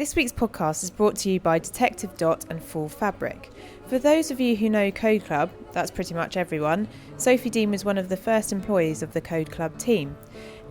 This week's podcast is brought to you by Detective Dot and Full Fabric. For those of you who know Code Club, that's pretty much everyone, Sophie Dean was one of the first employees of the Code Club team.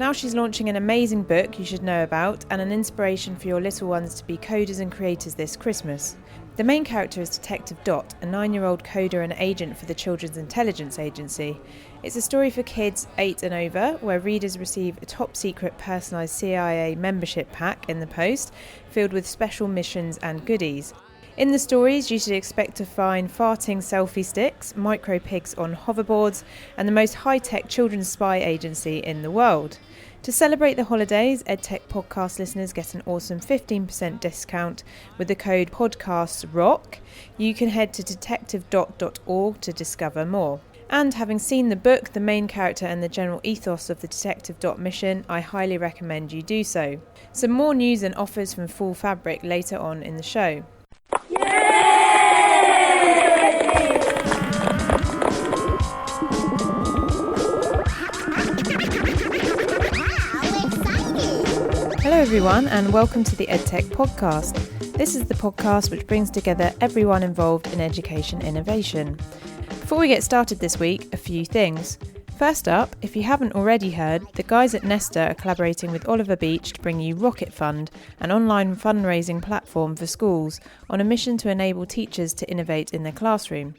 Now she's launching an amazing book you should know about and an inspiration for your little ones to be coders and creators this Christmas. The main character is Detective Dot, a 9-year-old coder and agent for the Children's Intelligence Agency. It's a story for kids 8 and over, where readers receive a top-secret personalised CIA membership pack in the post, filled with special missions and goodies. In the stories, you should expect to find farting selfie sticks, micro pigs on hoverboards, and the most high-tech children's spy agency in the world. To celebrate the holidays, EdTech Podcast listeners get an awesome 15% discount with the code PODCASTROCK. You can head to detectivedot.org to discover more. And having seen the book, the main character and the general ethos of the Detective Dot mission, I highly recommend you do so. Some more news and offers from Full Fabric later on in the show. Hello everyone and welcome to the EdTech Podcast. This is the podcast which brings together everyone involved in education innovation. Before we get started this week, a few things. First up, if you haven't already heard, the guys at Nesta are collaborating with Oliver Beach to bring you Rocket Fund, an online fundraising platform for schools, on a mission to enable teachers to innovate in their classroom.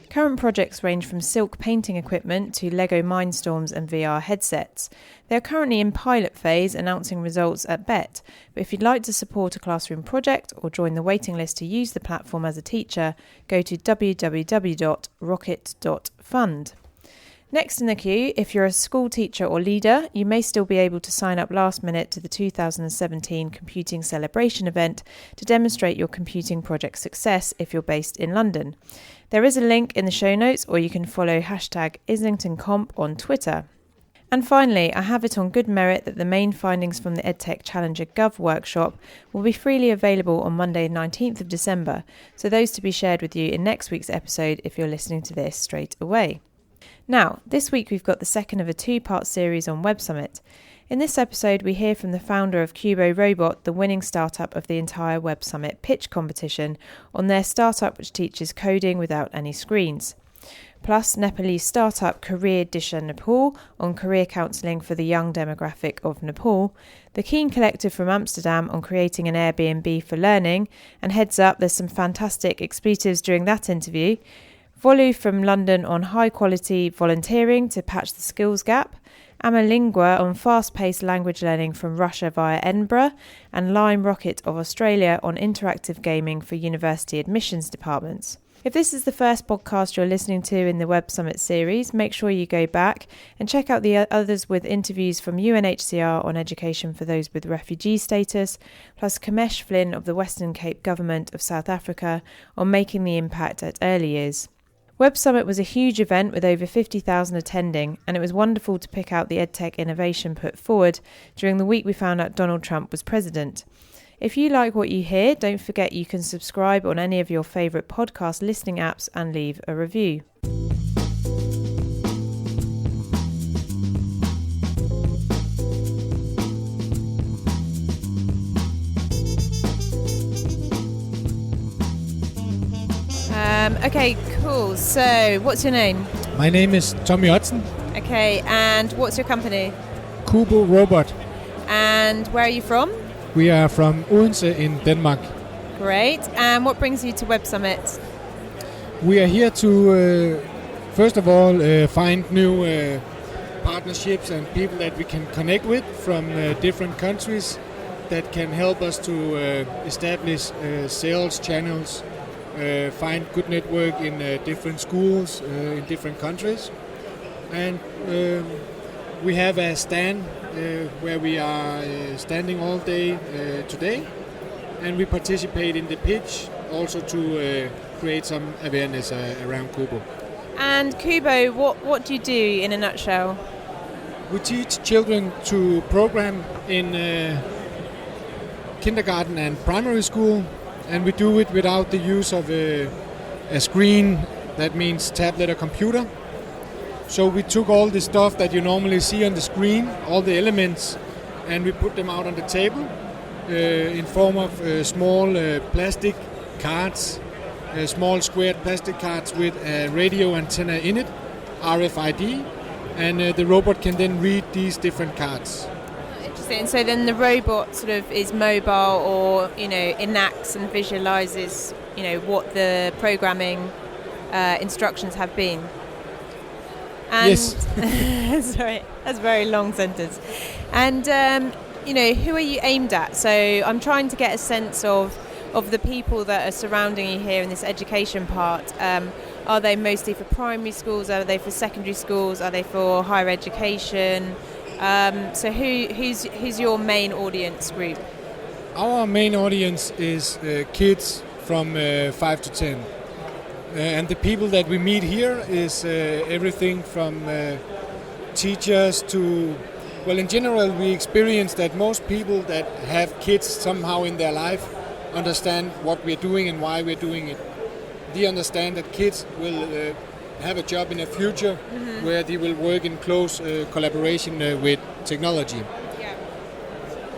Current projects range from silk painting equipment to Lego Mindstorms and VR headsets. They are currently in pilot phase, announcing results at BET, but if you'd like to support a classroom project or join the waiting list to use the platform as a teacher, go to www.rocket.fund. Next in the queue, if you're a school teacher or leader, you may still be able to sign up last minute to the 2017 Computing Celebration event to demonstrate your computing project success if you're based in London. There is a link in the show notes, or you can follow #IslingtonComp on Twitter. And finally, I have it on good merit that the main findings from the EdTech Challenger Gov workshop will be freely available on Monday 19th of December, so those to be shared with you in next week's episode if you're listening to this straight away. Now, this week we've got the second of a 2-part series on Websummit. In this episode, we hear from the founder of KUBO ROBOT, the winning startup of the entire Websummit pitch competition, on their startup which teaches coding without any screens. Plus, Nepalese startup Career Disha Nepal on career counselling for the young demographic of Nepal, the Keen Collective from Amsterdam on creating an Airbnb for learning, and heads up, there's some fantastic expletives during that interview, Volo from London on high-quality volunteering to patch the skills gap, Amolingua on fast-paced language learning from Russia via Edinburgh, and Lime Rocket of Australia on interactive gaming for university admissions departments. If this is the first podcast you're listening to in the Websummit series, make sure you go back and check out the others with interviews from UNHCR on education for those with refugee status, plus Kamesh Flynn of the Western Cape Government of South Africa on making the impact at early years. Websummit was a huge event with over 50,000 attending, and it was wonderful to pick out the EdTech innovation put forward during the week we found out Donald Trump was president. If you like what you hear, don't forget you can subscribe on any of your favourite podcast listening apps and leave a review. Okay, cool. So, what's your name? My name is Tommy Hudson. Okay, and what's your company? KUBO ROBOT. And where are you from? We are from Odense in Denmark. Great. And what brings you to Websummit? We are here to, first of all, find new partnerships and people that we can connect with from different countries that can help us to establish sales channels, find good network in different schools in different countries. And we have a stand where we are standing all day today, and we participate in the pitch also to create some awareness around KUBO. And KUBO, what do you do in a nutshell? We teach children to program in kindergarten and primary school, and we do it without the use of a screen, that means tablet or computer. So we took all the stuff that you normally see on the screen, all the elements, and we put them out on the table. in form of small plastic cards, small squared plastic cards with a radio antenna in it, RFID, and the robot can then read these different cards. Interesting. So then the robot sort of is mobile, or enacts and visualizes what the programming instructions have been. And Yes. sorry, that's a very long sentence. And who are you aimed at? So I'm trying to get a sense of the people that are surrounding you here in this education part. Are they mostly for primary schools? Are they for secondary schools? Are they for higher education? So who's your main audience group? Our main audience is kids from 5 to 10. And the people that we meet here is everything from teachers to, well, in general, we experience that most people that have kids somehow in their life understand what we're doing and why we're doing it. They understand that kids will have a job in the future where they will work in close collaboration with technology. Yeah.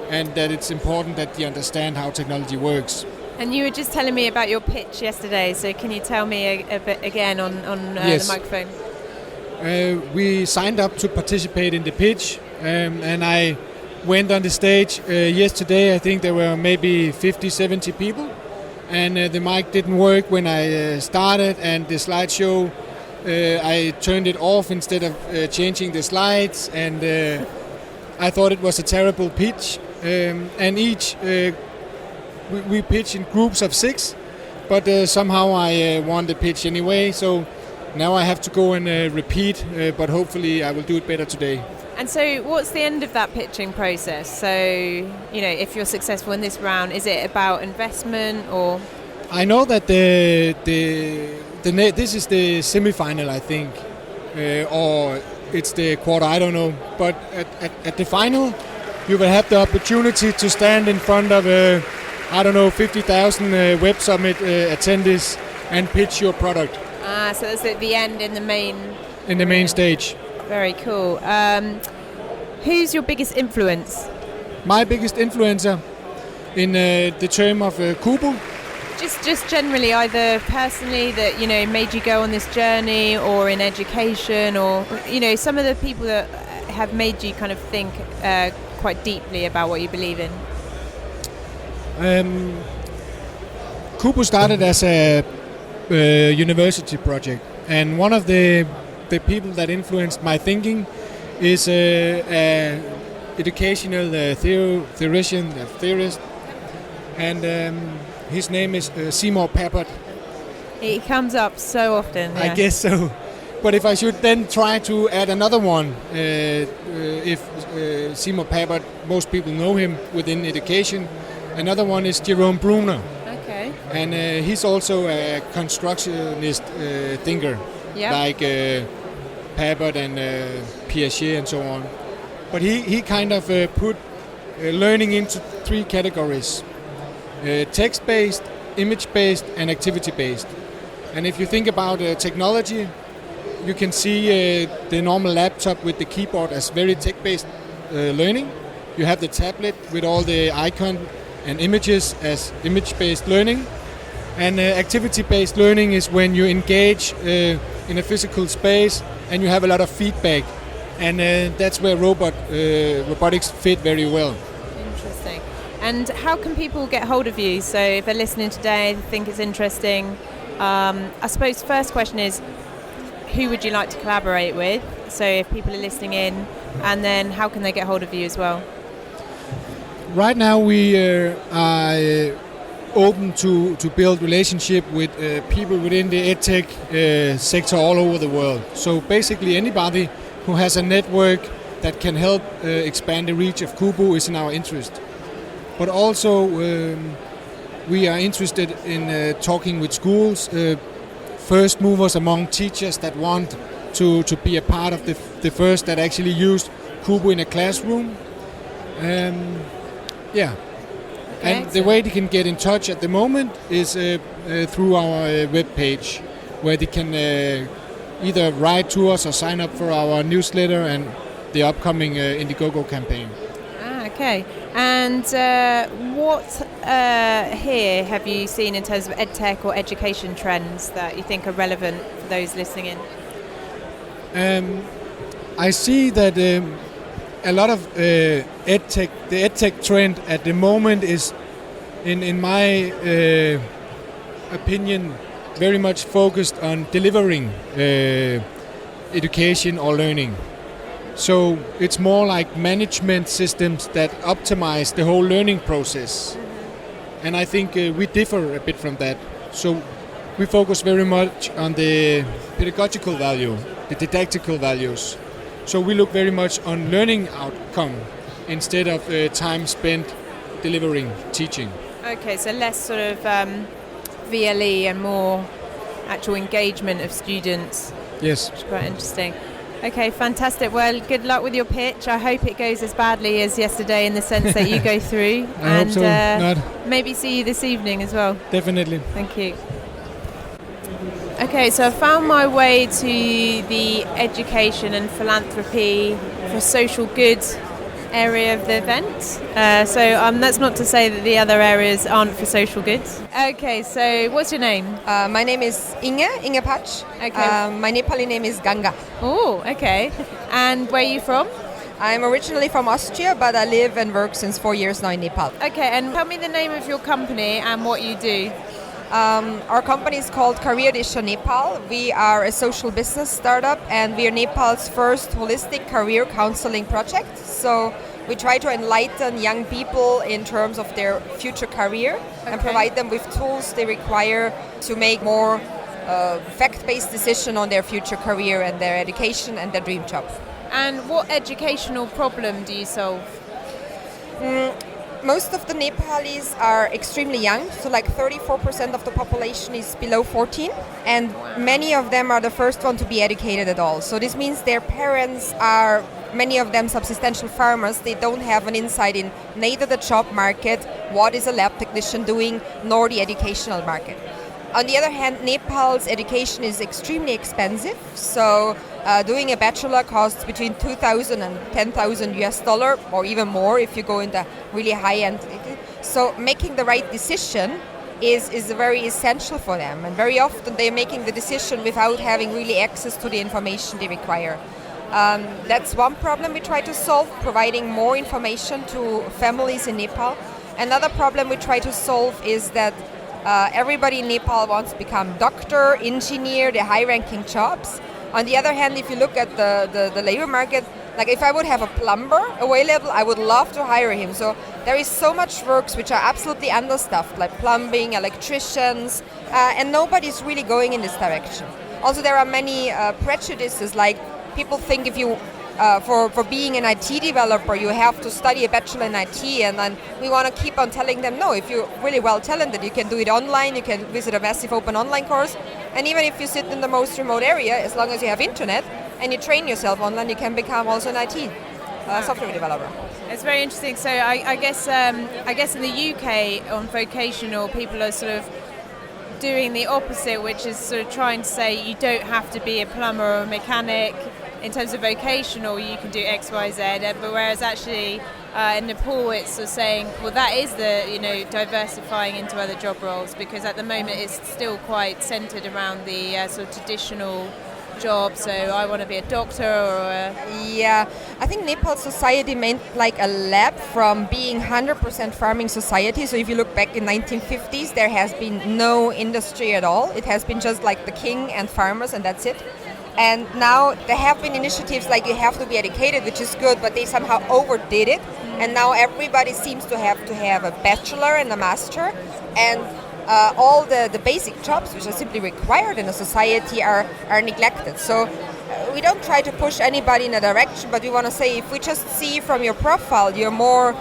And that it's important that they understand how technology works. And you were just telling me about your pitch yesterday, so can you tell me a bit again on Yes. the microphone? We signed up to participate in the pitch, and I went on the stage yesterday. I think there were maybe 50, 70 people, and the mic didn't work when I started, and the slideshow, I turned it off instead of changing the slides, and I thought it was a terrible pitch, and each we pitch in groups of 6, but somehow I won the pitch anyway, so now I have to go and repeat, but hopefully I will do it better today. And so what's the end of that pitching process? So, if you're successful in this round, is it about investment or? I know that this is the semi-final, I think, or it's the quarter, I don't know, but at the final you will have the opportunity to stand in front of 50,000 Websummit attendees and pitch your product. So that's at the end in the main... In the main stage. Very cool. Who's your biggest influence? My biggest influencer in the term of KUBO? Just generally, either personally that, made you go on this journey, or in education, or, some of the people that have made you kind of think quite deeply about what you believe in. KUBO started as a university project, and one of the people that influenced my thinking is an educational theorist, and his name is Seymour Papert. He comes up so often. Yeah. I guess so. But if I should then try to add another one, if Seymour Papert, most people know him within education, another one is Jerome Bruner. Okay. And he's also a constructionist thinker, like Papert and Piaget and so on. But he kind of put learning into 3 categories: text-based, image-based, and activity-based. And if you think about technology, you can see the normal laptop with the keyboard as very tech-based learning. You have the tablet with all the icon and images as image-based learning. And activity-based learning is when you engage in a physical space and you have a lot of feedback. And that's where robotics fit very well. Interesting. And how can people get hold of you? So if they're listening today, they think it's interesting. I suppose the first question is, who would you like to collaborate with? So if people are listening in, and then how can they get hold of you as well? Right now we are open to build relationship with people within the EdTech sector all over the world. So basically anybody who has a network that can help expand the reach of KUBO is in our interest. But also we are interested in talking with schools, first movers among teachers that want to be a part of the first that actually used KUBO in a classroom. Okay, and the way they can get in touch at the moment is through our webpage, where they can either write to us or sign up for our newsletter and the upcoming Indiegogo campaign. Okay. And what here have you seen in terms of EdTech or education trends that you think are relevant for those listening in? I see that a lot of the EdTech trend at the moment is, in my opinion, very much focused on delivering education or learning. So it's more like management systems that optimize the whole learning process. And I think we differ a bit from that. So we focus very much on the pedagogical value, the didactical values. So we look very much on learning outcome instead of time spent delivering teaching. Okay, so less sort of VLE and more actual engagement of students. Yes. Which is quite interesting. Okay, fantastic. Well, good luck with your pitch. I hope it goes as badly as yesterday in the sense that you go through. I hope so. Not. Maybe see you this evening as well. Definitely. Thank you. Okay, so I found my way to the education and philanthropy for social good area of the event. So that's not to say that the other areas aren't for social good. Okay, so what's your name? My name is Inge Patch. Okay. My Nepali name is Ganga. Oh, okay. And where are you from? I'm originally from Austria, but I live and work since 4 years now in Nepal. Okay, and tell me the name of your company and what you do. Our company is called Career Disha Nepal. We are a social business startup and we are Nepal's first holistic career counseling project. So we try to enlighten young people in terms of their future career and provide them with tools they require to make more fact-based decision on their future career and their education and their dream job. And what educational problem do you solve? Most of the Nepalese are extremely young, so like 34% of the population is below 14, and many of them are the first one to be educated at all. So this means their parents are, many of them, subsistential farmers. They don't have an insight in neither the job market, what is a lab technician doing, nor the educational market. On the other hand, Nepal's education is extremely expensive, so doing a bachelor costs between $2,000 and $10,000 or even more if you go into really high-end. So making the right decision is very essential for them, and very often they're making the decision without having really access to the information they require. That's one problem we try to solve, providing more information to families in Nepal. Another problem we try to solve is that everybody in Nepal wants to become doctor, engineer, the high-ranking jobs. On the other hand, if you look at the labor market, like if I would have a plumber available, I would love to hire him. So there is so much works which are absolutely understaffed, like plumbing, electricians, and nobody's really going in this direction. Also, there are many prejudices, like people think if you for being an IT developer, you have to study a bachelor in IT, and then we want to keep on telling them, no, if you're really well talented, you can do it online, you can visit a massive open online course, and even if you sit in the most remote area, as long as you have internet and you train yourself online, you can become also an IT software developer. It's very interesting. So I guess in the UK on vocational, people are sort of doing the opposite, which is sort of trying to say you don't have to be a plumber or a mechanic. In terms of vocational, you can do X, Y, Z. But whereas actually in Nepal, it's sort of saying, well, that is the diversifying into other job roles, because at the moment it's still quite centred around the sort of traditional job. So I want to be a doctor or a... Yeah, I think Nepal society meant like a lab from being 100% farming society. So if you look back in 1950s, there has been no industry at all. It has been just like the king and farmers, and that's it. And now there have been initiatives like you have to be educated, which is good, but they somehow overdid it. And now everybody seems to have a bachelor and a master. And all the basic jobs which are simply required in a society are neglected. So we don't try to push anybody in a direction, but we want to say if we just see from your profile you're more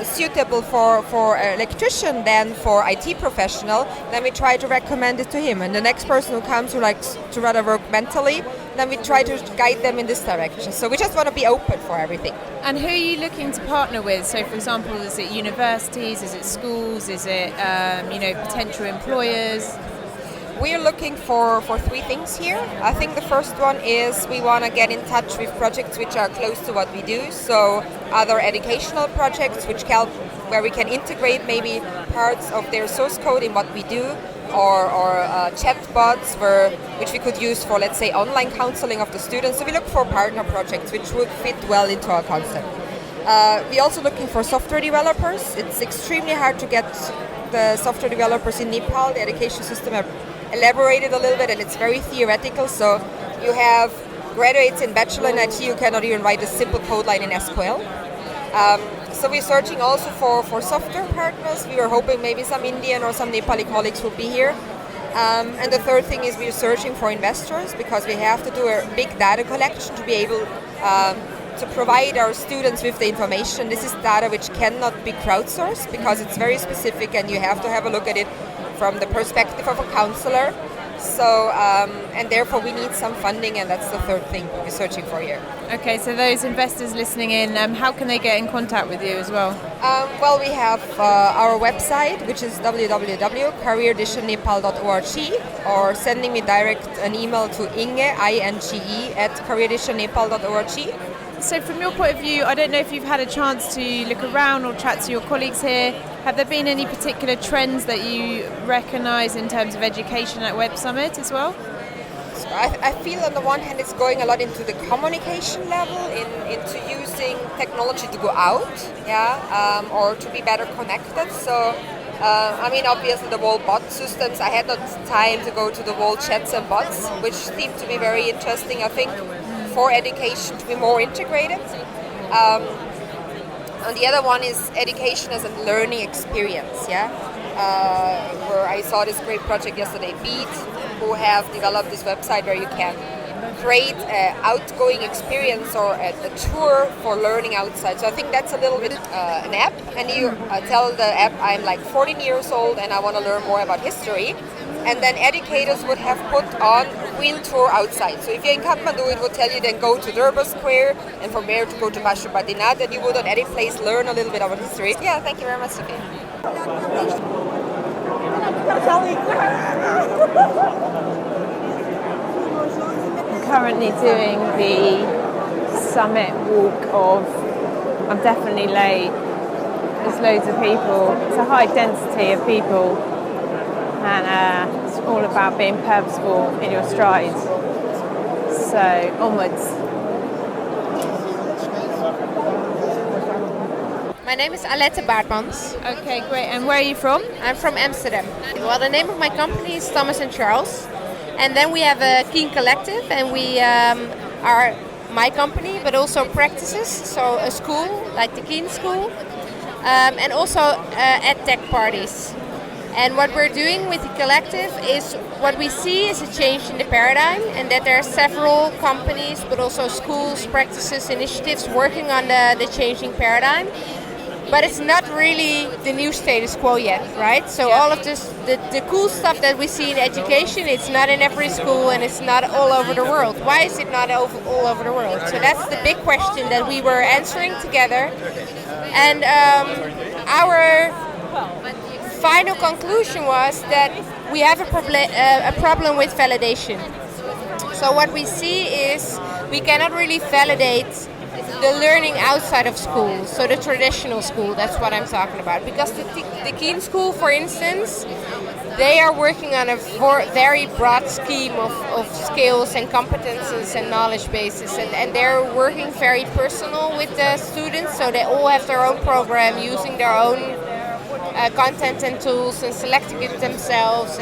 suitable for an electrician than for IT professional, then we try to recommend it to him. And the next person who comes who likes to rather work mentally, then we try to guide them in this direction. So we just want to be open for everything. And who are you looking to partner with? So for example, is it universities, is it schools, is it potential employers? we're looking for three things here. I think the first one is we want to get in touch with projects which are close to what we do. So other educational projects where we can integrate maybe parts of their source code in what we do, or chatbots which we could use for, let's say, online counselling of the students. So we look for partner projects which would fit well into our concept. We're also looking for software developers. It's extremely hard to get the software developers in Nepal. The education system have elaborated a little bit, and it's very theoretical. So you have graduates in bachelor in IT who cannot even write a simple code line in SQL. So we're searching also for software partners. We were hoping maybe some Indian or some Nepali colleagues would be here. And the third thing is we're searching for investors, because we have to do a big data collection to be able to provide our students with the information. This is data which cannot be crowdsourced because it's very specific, and you have to have a look at it from the perspective of a counselor. So, and therefore we need some funding, and that's the third thing we're searching for here. Okay, so those investors listening in, how can they get in contact with you as well? Well, we have our website, which is www.careerdishanepal.org, or sending me direct an email to inge, @careerdishanepal.org. So from your point of view, I don't know if you've had a chance to look around or chat to your colleagues here. Have there been any particular trends that you recognise in terms of education at Websummit as well? So I feel on the one hand it's going a lot into the communication level, into using technology to go out, or to be better connected. So, obviously the whole bot systems, I had not time to go to the whole chats and bots, which seem to be very interesting, I think, for education to be more integrated. And the other one is education as a learning experience, where I saw this great project yesterday, Beat, who have developed this website where you can create an outgoing experience or a tour for learning outside. So I think that's a little bit an app, and you tell the app, I'm like 14 years old and I want to learn more about history. And then educators would have put on a real tour outside. So if you're in Kathmandu, it would tell you then go to Durban Square, and from there to go to Pashupatinath, and you would at any place learn a little bit about history. Yeah, thank you very much, Sophie. I'm currently doing the summit walk of, I'm definitely late, there's loads of people, it's a high density of people. And it's all about being purposeful in your strides. So, onwards. My name is Alette Baartmans. Okay, great. And where are you from? I'm from Amsterdam. Well, the name of my company is Thomas & Charles. And then we have a Keen Collective, and we are my company, but also practices. So a school, like the Keen School, and also EdTech parties. And what we're doing with the collective is what we see is a change in the paradigm, and that there are several companies, but also schools, practices, initiatives working on the changing paradigm. But it's not really the new status quo yet, right? So all of this, the cool stuff that we see in education, it's not in every school and it's not all over the world. Why is it not all over the world? So that's the big question that we were answering together. And our final conclusion was that we have a problem with validation. So what we see is we cannot really validate the learning outside of school, so the traditional school, that's what I'm talking about. Because the Keen School, for instance, they are working on a very broad scheme of skills and competences and knowledge bases, and they're working very personal with the students, so they all have their own program, using their own content and tools and selecting it themselves.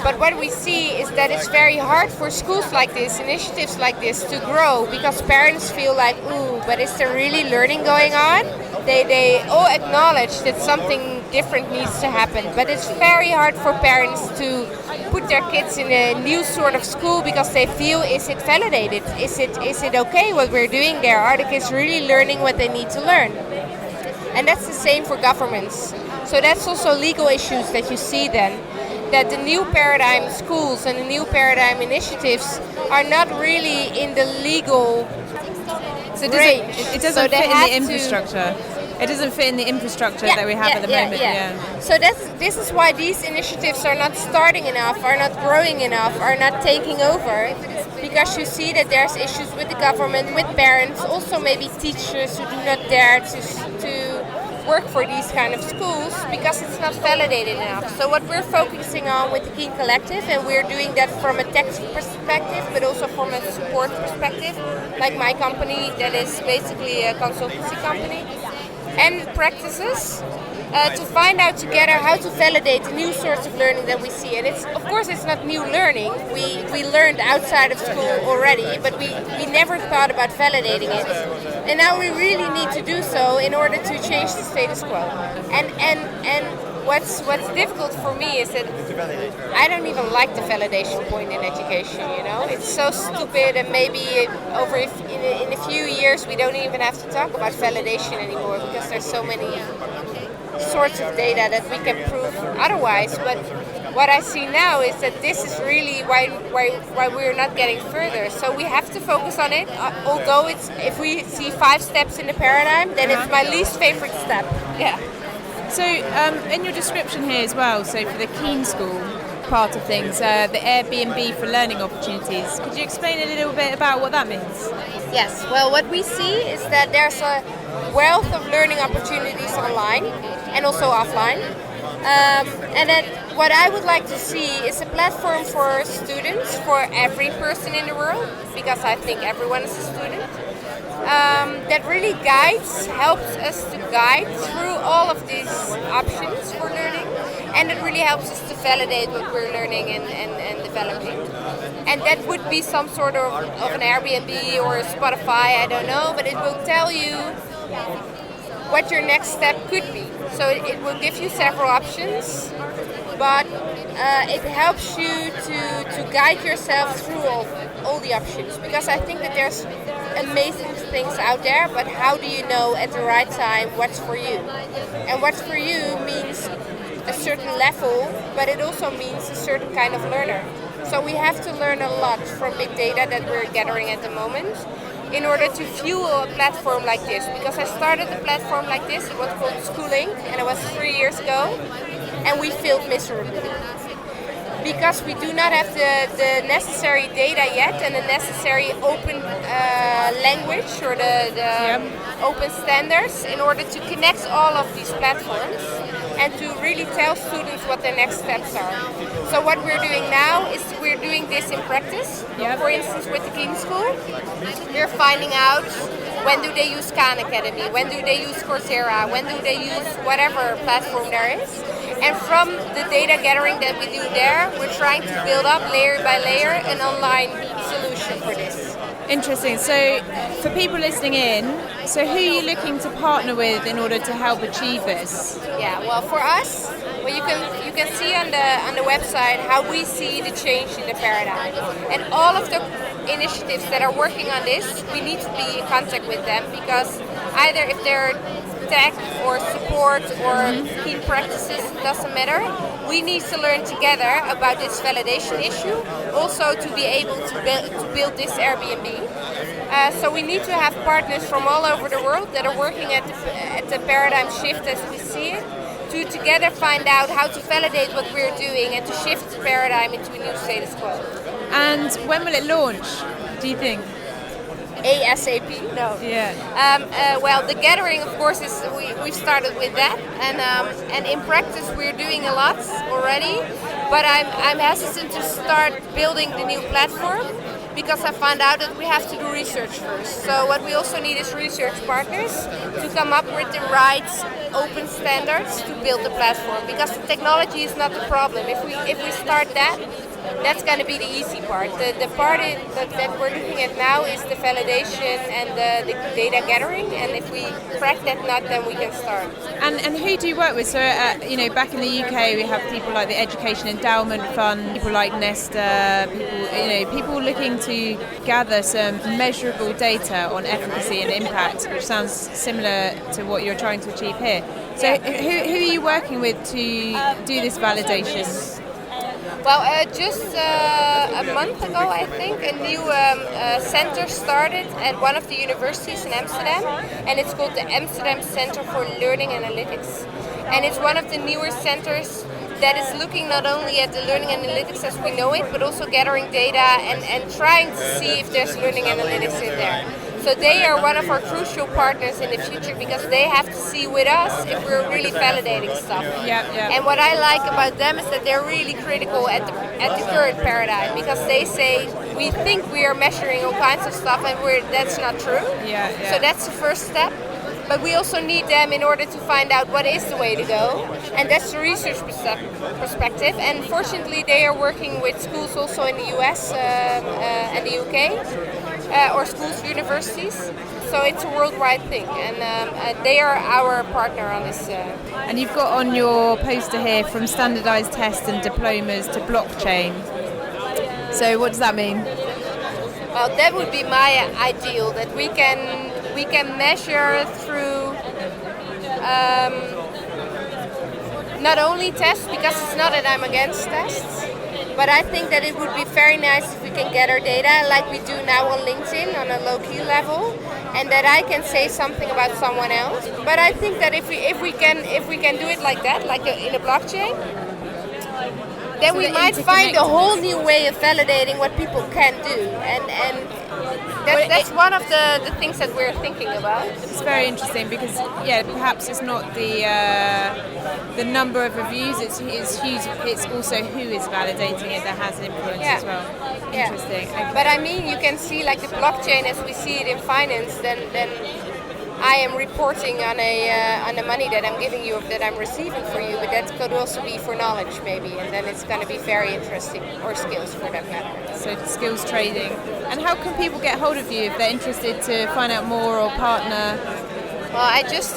But what we see is that it's very hard for schools like this, initiatives like this, to grow, because parents feel like, ooh, but is there really learning going on? They all acknowledge that something different needs to happen, but it's very hard for parents to put their kids in a new sort of school because they feel, is it validated? Is it okay what we're doing there? Are the kids really learning what they need to learn? And that's the same for governments. So that's also legal issues that you see then, that the new paradigm schools and the new paradigm initiatives are not really in the legal range. It doesn't fit in the infrastructure. It doesn't fit in the infrastructure that we have at the moment. Yeah. So this is why these initiatives are not starting enough, are not growing enough, are not taking over, because you see that there's issues with the government, with parents, also maybe teachers who do not dare to work for these kind of schools because it's not validated enough. So what we're focusing on with the Keen Collective, and we're doing that from a tech perspective, but also from a support perspective, like my company that is basically a consultancy company, and practices to find out together how to validate the new sorts of learning that we see. And it's, of course, it's not new learning. We learned outside of school already, but we never thought about validating it. And now we really need to do so in order to change the status quo. And what's difficult for me is that I don't even like the validation point in education, you know? It's so stupid, and maybe in a few years we don't even have to talk about validation anymore because there's so many sorts of data that we can prove otherwise. But what I see now is that this is really why we're not getting further. So we have to focus on it, although if we see 5 steps in the paradigm, then it's my least favorite step. Yeah. So in your description here as well, so for the Keen School part of things, the Airbnb for learning opportunities, could you explain a little bit about what that means? Yes, well, what we see is that there's a wealth of learning opportunities online and also offline. And that what I would like to see is a platform for students, for every person in the world, because I think everyone is a student, that really helps us to guide through all of these options for learning, and it really helps us to validate what we're learning and developing. And that would be some sort of an Airbnb or a Spotify, I don't know, but it will tell you what your next step could be. So it will give you several options, but it helps you to guide yourself through all the options, because I think that there's amazing things out there, but how do you know at the right time what's for you? And what's for you means a certain level, but it also means a certain kind of learner. So we have to learn a lot from big data that we're gathering at the moment in order to fuel a platform like this. Because I started a platform like this, it was called Schooling, and it was 3 years ago, and we failed miserably. Because we do not have the necessary data yet, and the necessary open language or the open standards in order to connect all of these platforms and to really tell students what their next steps are. So what we're doing now is we're doing this in practice. For instance, with the Keen School, we're finding out when do they use Khan Academy, when do they use Coursera, when do they use whatever platform there is. And from the data gathering that we do there, we're trying to build up layer by layer an online solution for this. Interesting. So for people listening in, so who are you looking to partner with in order to help achieve this? Yeah, well, for us, you can see on the website how we see the change in the paradigm. And all of the initiatives that are working on this, we need to be in contact with them, because either if they're tech or support or keen practices, doesn't matter. We need to learn together about this validation issue, also to be able to build this Airbnb. So we need to have partners from all over the world that are working at the paradigm shift as we see it, to together find out how to validate what we're doing and to shift the paradigm into a new status quo. And when will it launch, do you think? ASAP? No. Yeah. Well, the gathering, of course, is we've started with that, and in practice we're doing a lot already. But I'm hesitant to start building the new platform because I found out that we have to do research first. So what we also need is research partners to come up with the right open standards to build the platform. Because the technology is not the problem. If we start that, that's going to be the easy part. The part that we're looking at now is the validation and the data gathering. And if we crack that nut, then we can start. And who do you work with? So, back in the UK, we have people like the Education Endowment Fund, people like Nesta, people looking to gather some measurable data on efficacy and impact, which sounds similar to what you're trying to achieve here. So, who are you working with to do this validation? Well, just a month ago, I think, a new center started at one of the universities in Amsterdam, and it's called the Amsterdam Center for Learning Analytics. And it's one of the newer centers that is looking not only at the learning analytics as we know it, but also gathering data and trying to see if there's learning analytics in there. So they are one of our crucial partners in the future because they have to see with us if we're really validating stuff. And what I like about them is that they're really critical at the current paradigm because they say we think we are measuring all kinds of stuff and that's not true. So that's the first step. But we also need them in order to find out what is the way to go. And that's the research perspective. And fortunately, they are working with schools also in the US and the UK, or schools, universities. So it's a worldwide thing. And they are our partner on this. And you've got on your poster here from standardized tests and diplomas to blockchain. So what does that mean? Well, that would be my ideal, that we can measure through not only tests, because it's not that I'm against tests, but I think that it would be very nice if we can gather data like we do now on LinkedIn on a low-key level, and that I can say something about someone else. But I think that if we can do it like that, like in a blockchain, then we might find a whole new way of validating what people can do, and that's one of the things that we're thinking about. It's very interesting because, perhaps it's not the number of reviews, it's huge. It's also who is validating it that has an influence as well. Interesting. Okay. But I mean, you can see like the blockchain as we see it in finance, then I am reporting on the money that I'm giving you, that I'm receiving for you, but that could also be for knowledge maybe, and then it's going to be very interesting, or skills for that matter. So skills trading. And how can people get hold of you if they're interested to find out more or partner? Well, I just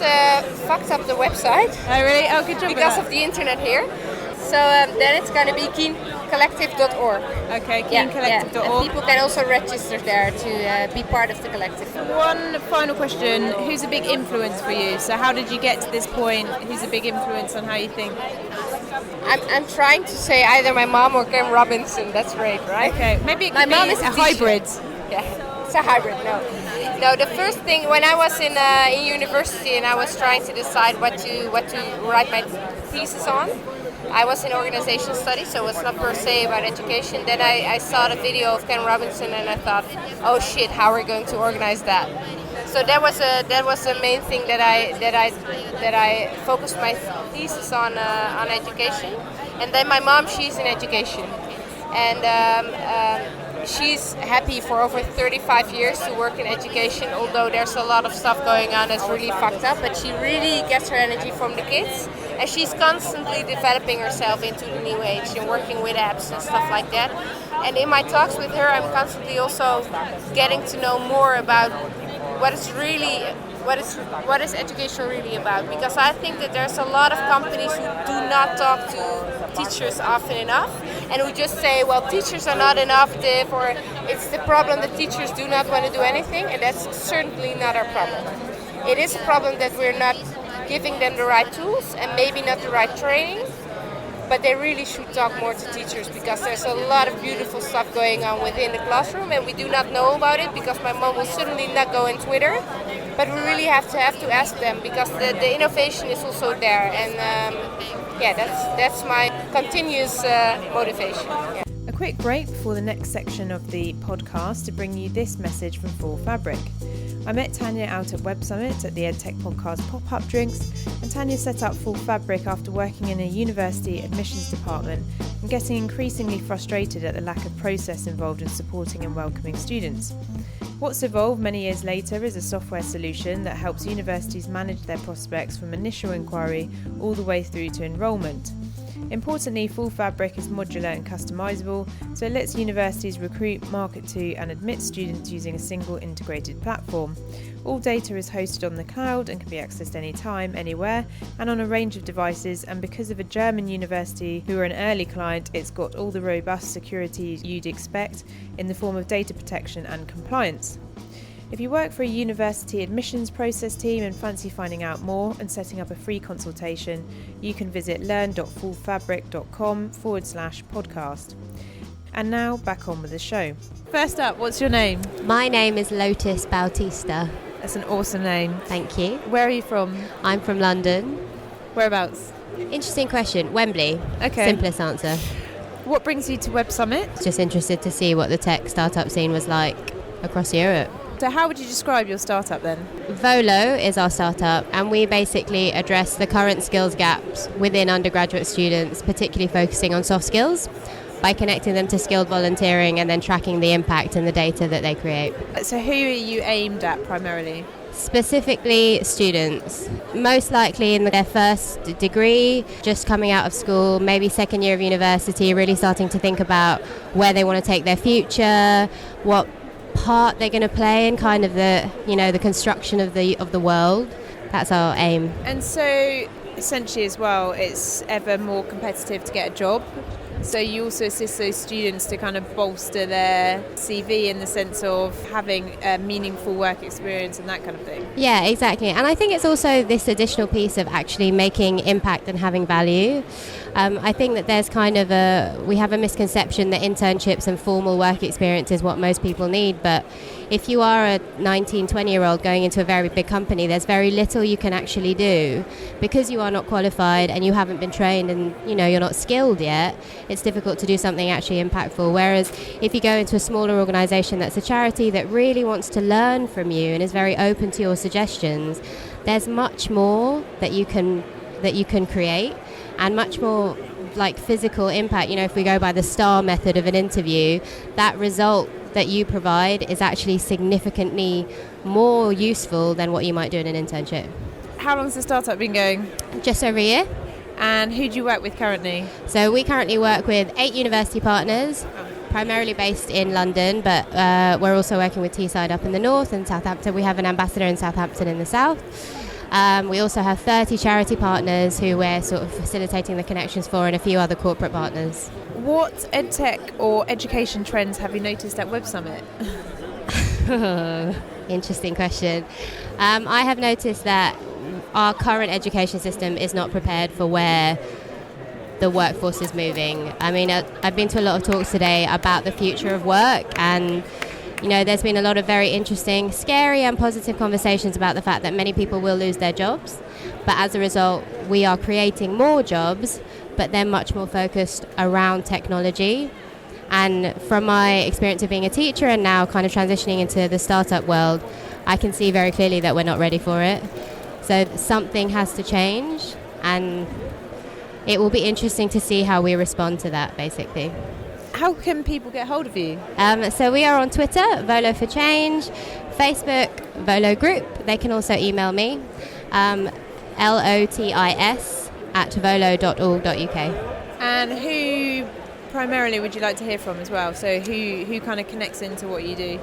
fucked up the website. Oh really? Oh, good job. Because of the internet here. So then it's going to be keencollective.org. Okay, keencollective.org. And people can also register there to be part of the collective. One final question. Who's a big influence for you? So how did you get to this point? Who's a big influence on how you think? I'm trying to say either my mom or Cam Robinson. That's great, right? Okay, maybe it could be a hybrid. Yeah, it's a hybrid, No, the first thing, when I was in university and I was trying to decide what to write my thesis on, I was in organization studies, so it's not per se about education. Then I saw the video of Ken Robinson and I thought, oh shit, how are we going to organize that? So that was the main thing that I focused my thesis on education. And then my mom, she's in education, and she's happy for over 35 years to work in education, although there's a lot of stuff going on that's really fucked up, but she really gets her energy from the kids, and she's constantly developing herself into the new age and working with apps and stuff like that. And in my talks with her, I'm constantly also getting to know more about what is education really about, because I think that there's a lot of companies who do not talk to teachers often enough, and who just say, well, teachers are not innovative, or it's the problem that teachers do not want to do anything, and that's certainly not our problem. It is a problem that we're not giving them the right tools and maybe not the right training, but they really should talk more to teachers, because there's a lot of beautiful stuff going on within the classroom and we do not know about it, because my mom will certainly not go on Twitter, but we really have to ask them, because the innovation is also there, and that's my continuous motivation. Yeah. A quick break before the next section of the podcast to bring you this message from Full Fabric. I met Tanya out at Websummit at the EdTech Podcast pop-up drinks, and Tanya set up Full Fabric after working in a university admissions department and getting increasingly frustrated at the lack of process involved in supporting and welcoming students. What's evolved many years later is a software solution that helps universities manage their prospects from initial inquiry all the way through to enrollment. Importantly, Full Fabric is modular and customisable, so it lets universities recruit, market to and admit students using a single integrated platform. All data is hosted on the cloud and can be accessed anytime, anywhere, and on a range of devices, and because of a German university who are an early client, it's got all the robust security you'd expect in the form of data protection and compliance. If you work for a university admissions process team and fancy finding out more and setting up a free consultation, you can visit learn.fullfabric.com/podcast. And now back on with the show. First up, what's your name? My name is Lotus Bautista. That's an awesome name. Thank you. Where are you from? I'm from London. Whereabouts? Interesting question. Wembley. Okay. Simplest answer. What brings you to Websummit? Just interested to see what the tech startup scene was like across Europe. So how would you describe your startup then? Volo is our startup, and we basically address the current skills gaps within undergraduate students, particularly focusing on soft skills, by connecting them to skilled volunteering and then tracking the impact and the data that they create. So who are you aimed at primarily? Specifically students, most likely in their first degree, just coming out of school, maybe second year of university, really starting to think about where they want to take their future, what part they're going to play in kind of the construction of the world. That's our aim. And so essentially as well, it's ever more competitive to get a job. So you also assist those students to kind of bolster their CV in the sense of having a meaningful work experience and that kind of thing. Yeah, exactly. And I think it's also this additional piece of actually making impact and having value. I think that there's we have a misconception that internships and formal work experience is what most people need, but if you are a 19, 20-year-old going into a very big company, there's very little you can actually do because you are not qualified and you haven't been trained and you're not skilled yet. It's difficult to do something actually impactful. Whereas if you go into a smaller organisation that's a charity that really wants to learn from you and is very open to your suggestions, there's much more that you can create and much more like physical impact. If we go by the STAR method of an interview, that result that you provide is actually significantly more useful than what you might do in an internship. How long has the startup been going? Just over a year. And who do you work with currently? So we currently work with 8 university partners, primarily based in London, but we're also working with Teesside up in the north and Southampton. We have an ambassador in Southampton in the south. We also have 30 charity partners who we're sort of facilitating the connections for, and a few other corporate partners. What EdTech or education trends have you noticed at Websummit? Interesting question. I have noticed that our current education system is not prepared for where the workforce is moving. I mean, I've been to a lot of talks today about the future of work, and there's been a lot of very interesting, scary and positive conversations about the fact that many people will lose their jobs. But as a result, we are creating more jobs, but they're much more focused around technology. And from my experience of being a teacher and now kind of transitioning into the startup world, I can see very clearly that we're not ready for it. So something has to change, and it will be interesting to see how we respond to that, basically. How can people get hold of you? So we are on Twitter, Volo for Change, Facebook, Volo Group. They can also email me, lotis@volo.org.uk. And who primarily would you like to hear from as well? So who kind of connects into what you do?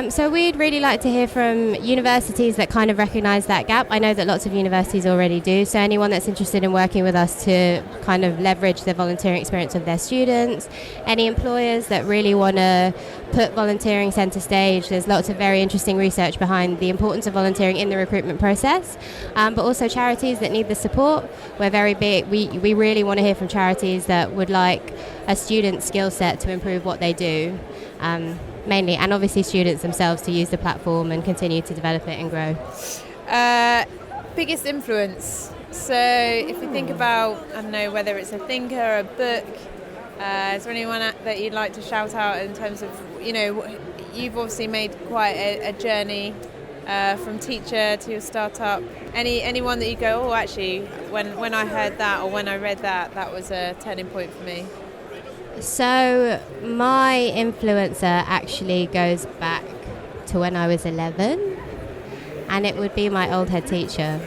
So we'd really like to hear from universities that kind of recognise that gap. I know that lots of universities already do. So anyone that's interested in working with us to kind of leverage the volunteering experience of their students, any employers that really want to put volunteering centre stage. There's lots of very interesting research behind the importance of volunteering in the recruitment process, but also charities that need the support. We're very big. We really want to hear from charities that would like a student skill set to improve what they do, mainly, and obviously students themselves to use the platform and continue to develop it and grow. Biggest influence. So if you think about, I don't know, whether it's a thinker, a book, is there anyone that you'd like to shout out in terms of, you've obviously made quite a journey from teacher to your startup. Anyone that you go, oh, actually, when I heard that or when I read that, that was a turning point for me? So my influencer actually goes back to when I was 11, and it would be my old head teacher,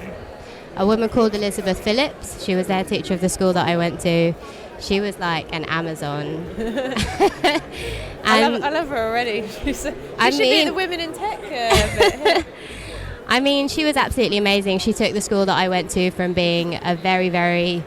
a woman called Elizabeth Phillips. She was the head teacher of the school that I went to. She was like an Amazon. I love her already. She should be at the Women in Tech bit. I mean, she was absolutely amazing. She took the school that I went to from being a very, very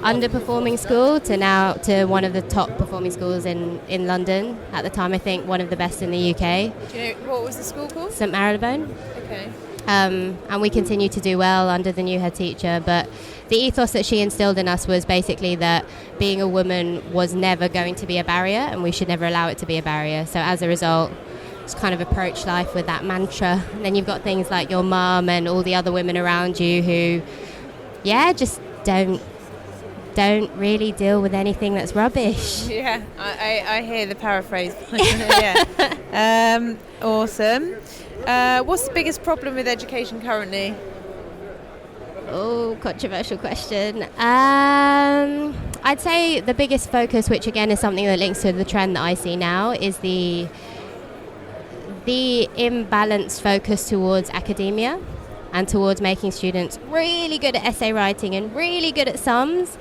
underperforming school to one of the top performing schools in London. At the time, I think one of the best in the UK. Do you know what was the school called? St Marylebone. Okay. And we continue to do well under the new head teacher, but the ethos that she instilled in us was basically that being a woman was never going to be a barrier, and we should never allow it to be a barrier. So as a result, just kind of approach life with that mantra. And then you've got things like your mum and all the other women around you who, just don't really deal with anything that's rubbish. Yeah, I hear the paraphrase. Yeah. Awesome. What's the biggest problem with education currently? Oh, controversial question. I'd say the biggest focus, which again is something that links to the trend that I see now, is the imbalanced focus towards academia and towards making students really good at essay writing and really good at sums,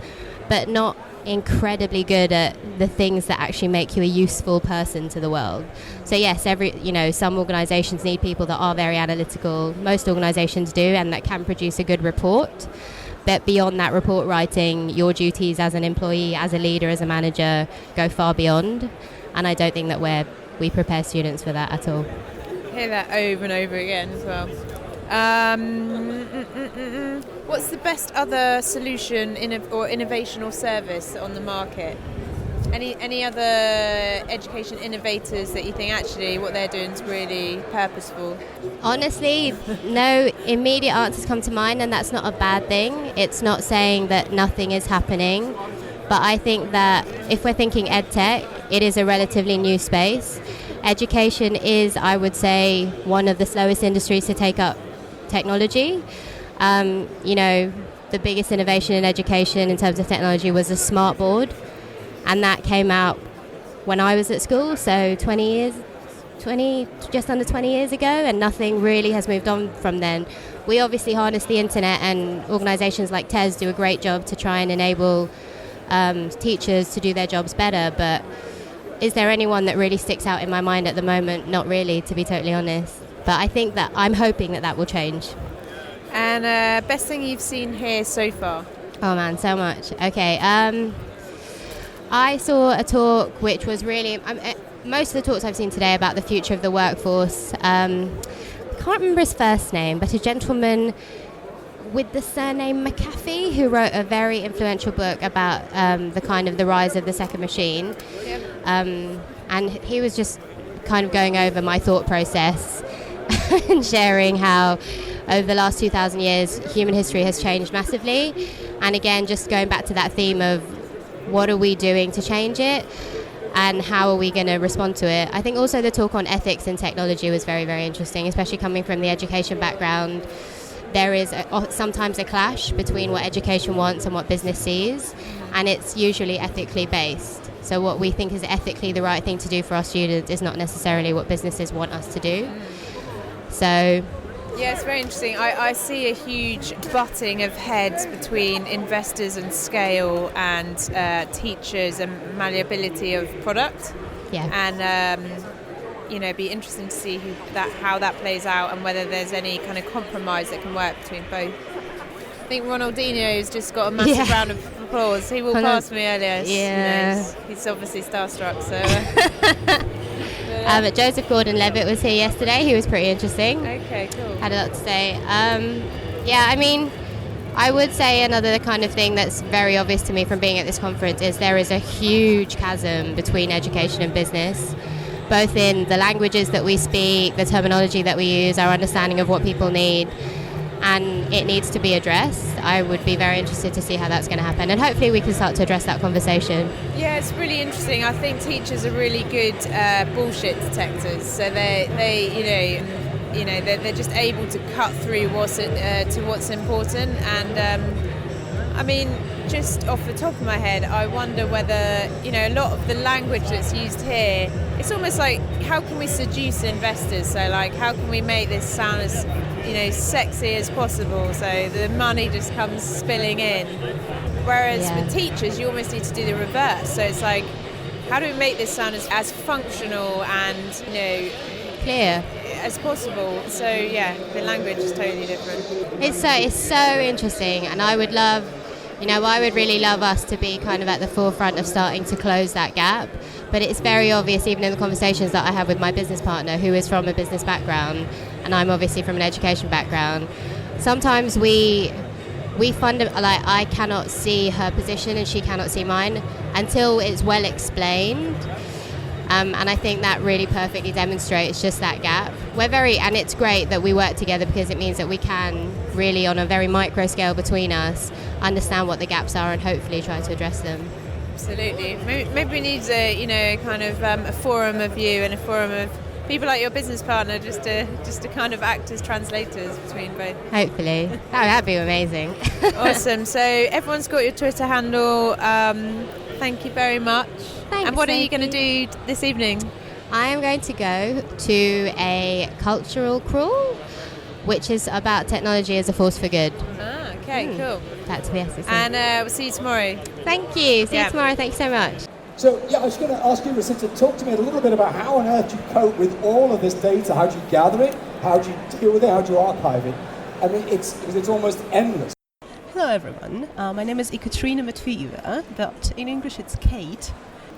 but not incredibly good at the things that actually make you a useful person to the world. So yes, some organisations need people that are very analytical. Most organisations do, and that can produce a good report. But beyond that report writing, your duties as an employee, as a leader, as a manager go far beyond. And I don't think that we prepare students for that at all. I hear that over and over again as well. What's the best other solution or innovation or service on the market? Any other education innovators that you think actually what they're doing is really purposeful? Honestly, no immediate answers come to mind, and that's not a bad thing. It's not saying that nothing is happening, but I think that if we're thinking EdTech, it is a relatively new space. Education is, I would say, one of the slowest industries to take up technology. The biggest innovation in education in terms of technology was a smart board, and that came out when I was at school, so just under 20 years ago, and nothing really has moved on from then. We obviously harness the internet, and organisations like TES do a great job to try and enable teachers to do their jobs better, but is there anyone that really sticks out in my mind at the moment? Not really, to be totally honest. But I think that I'm hoping that will change. And best thing you've seen here so far? Oh man, so much. Okay, I saw a talk which was really... most of the talks I've seen today about the future of the workforce. I can't remember his first name, but a gentleman with the surname McAfee, who wrote a very influential book about the rise of the second machine. Yep. And he was just kind of going over my thought process and sharing how over the last 2,000 years human history has changed massively, and again just going back to that theme of what are we doing to change it and how are we going to respond to it. I think also the talk on ethics in technology was very, very interesting, especially coming from the education background. There is sometimes a clash between what education wants and what business sees, and it's usually ethically based. So what we think is ethically the right thing to do for our students is not necessarily what businesses want us to do. So yeah, it's very interesting. I see a huge butting of heads between investors and scale and teachers and malleability of product. Yeah. And be interesting to see how that plays out and whether there's any kind of compromise that can work between both. I think Ronaldinho's just got a massive round of applause. He walked past me earlier. Yeah. He's obviously starstruck. So. But Joseph Gordon-Levitt was here yesterday. He was pretty interesting. Okay, cool. Had a lot to say. I would say another kind of thing that's very obvious to me from being at this conference is there is a huge chasm between education and business, both in the languages that we speak, the terminology that we use, our understanding of what people need, and it needs to be addressed. I would be very interested to see how that's going to happen, and hopefully we can start to address that conversation. Yeah, it's really interesting. I think teachers are really good bullshit detectors, so they're just able to cut through to what's important. And just off the top of my head, I wonder whether a lot of the language that's used here, it's almost like how can we seduce investors? So like how can we make this sound as sexy as possible so the money just comes spilling in, whereas with teachers you almost need to do the reverse. So it's like how do we make this sound as functional and clear as possible? So yeah, the language is totally different. It's so interesting, and I would love I would really love us to be kind of at the forefront of starting to close that gap. But it's very obvious, even in the conversations that I have with my business partner, who is from a business background, and I'm obviously from an education background. Sometimes I cannot see her position and she cannot see mine until it's well explained. And I think that really perfectly demonstrates just that gap. And it's great that we work together because it means that we can really, on a very micro scale between us, understand what the gaps are and hopefully try to address them. Absolutely. Maybe we need a forum of you and a forum of people like your business partner just to kind of act as translators between both. Hopefully. That'd be amazing. Awesome. So everyone's got your Twitter handle. Thank you very much. Thanks, and what are you going to do this evening? I am going to go to a cultural crawl, which is about technology as a force for good. Ah, okay, cool. That's the essence. And we'll see you tomorrow. Thank you. See you tomorrow. Thanks so much. So, I was going to ask you, Rosita, to talk to me a little bit about how on earth you cope with all of this data. How do you gather it? How do you deal with it? How do you archive it? I mean, it's almost endless. Hello everyone, my name is Ekaterina Matvieva, but in English it's Kate.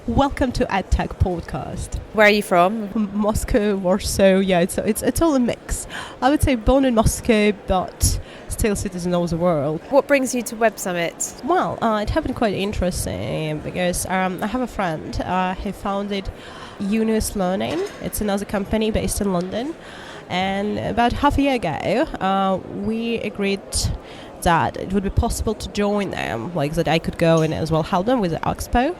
Welcome to EdTech Podcast. Where are you from? Moscow, Warsaw, it's all a mix. I would say born in Moscow, but still citizen of the world. What brings you to Websummit? Well, it happened quite interesting because I have a friend who founded Unius Learning. It's another company based in London. And about half a year ago, we agreed that it would be possible to join them, like that I could go and as well help them with the expo.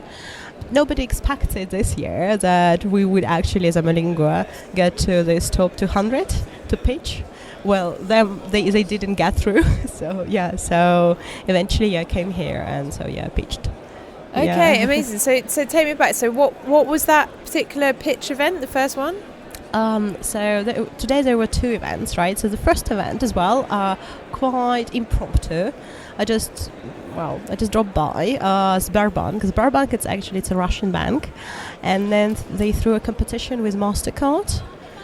Nobody expected this year that we would actually, as Amolingua, get to this top 200 to pitch. Well, they didn't get through, so eventually I came here and pitched. Okay, amazing. So take me back. So what was that particular pitch event, the first one? Today there were two events, right? So the first event as well, quite impromptu. I just dropped by Sberbank, because Sberbank it's a Russian bank, and then they threw a competition with MasterCard.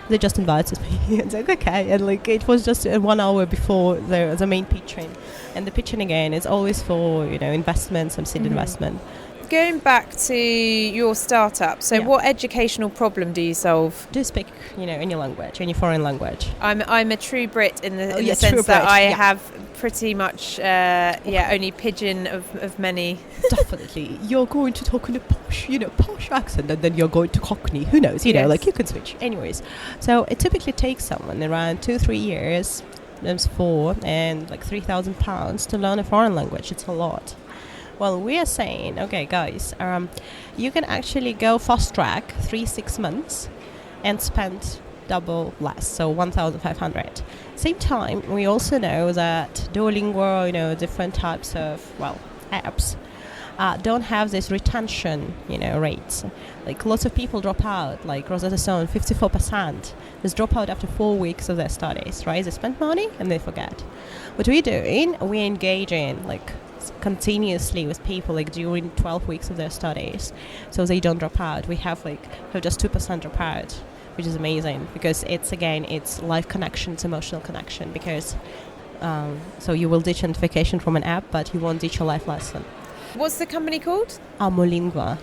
They just invited me. It's like, okay, and it was just 1 hour before the main pitching, and the pitching again is always for investment, some seed investment. Going back to your startup, what educational problem do you solve? Do you speak, any language, any foreign language? I'm a true Brit in the sense that I have pretty much only pidgin of many. Definitely, you're going to talk in a posh accent, and then you're going to Cockney. Who knows? You can switch. Anyways, so it typically takes someone around 2-3 years, sometimes 4, and £3,000 to learn a foreign language. It's a lot. Well, we are saying, okay, guys, you can actually go fast track 3-6 months and spend double less, so 1,500. Same time, we also know that Duolingo, different types of apps don't have this retention, rates. Like lots of people drop out, like Rosetta Stone, 54%. Just drop out after 4 weeks of their studies, right? They spend money and they forget. What we're doing, we're engaging continuously with people during 12 weeks of their studies, so they don't drop out. We have just 2% drop out, which is amazing because it's life connection, it's emotional connection, because so you will ditch notification from an app, but you won't ditch a life lesson. What's the company called? Amolingua,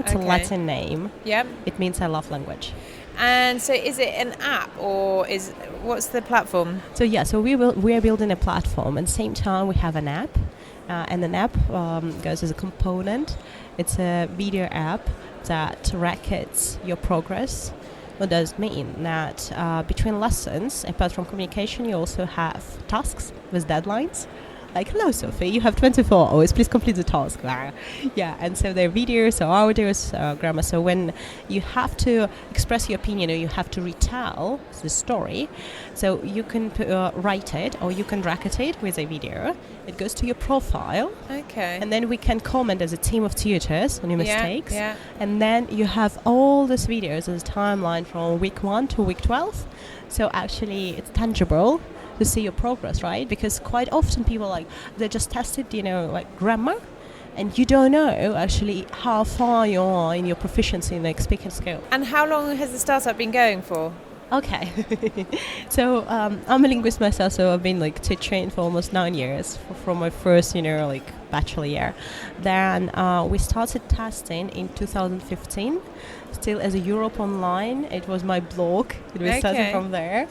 it's a Latin name. Yeah. It means I love language. And so is it an app or what's the platform? So we are building a platform, and at the same time we have an app. And an app goes as a component. It's a video app that records your progress. What does it mean? That between lessons, apart from communication, you also have tasks with deadlines. Like, hello, Sophie, you have 24 hours, please complete the task. And so there are videos or audios, grammar. So when you have to express your opinion or you have to retell the story, so you can write it or you can record it with a video. It goes to your profile. Okay. And then we can comment as a team of tutors on your mistakes. Yeah. And then you have all these videos as a timeline from week 1 to week 12. So actually it's tangible to see your progress, right? Because quite often people they just tested, grammar, and you don't know actually how far you are in your proficiency in speaking skill. And how long has the startup been going for? Okay. So I'm a linguist myself, so I've been like teaching for almost 9 years from my first, bachelor year. Then we started testing in 2015, still as a Europe Online. It was my blog. We started from there.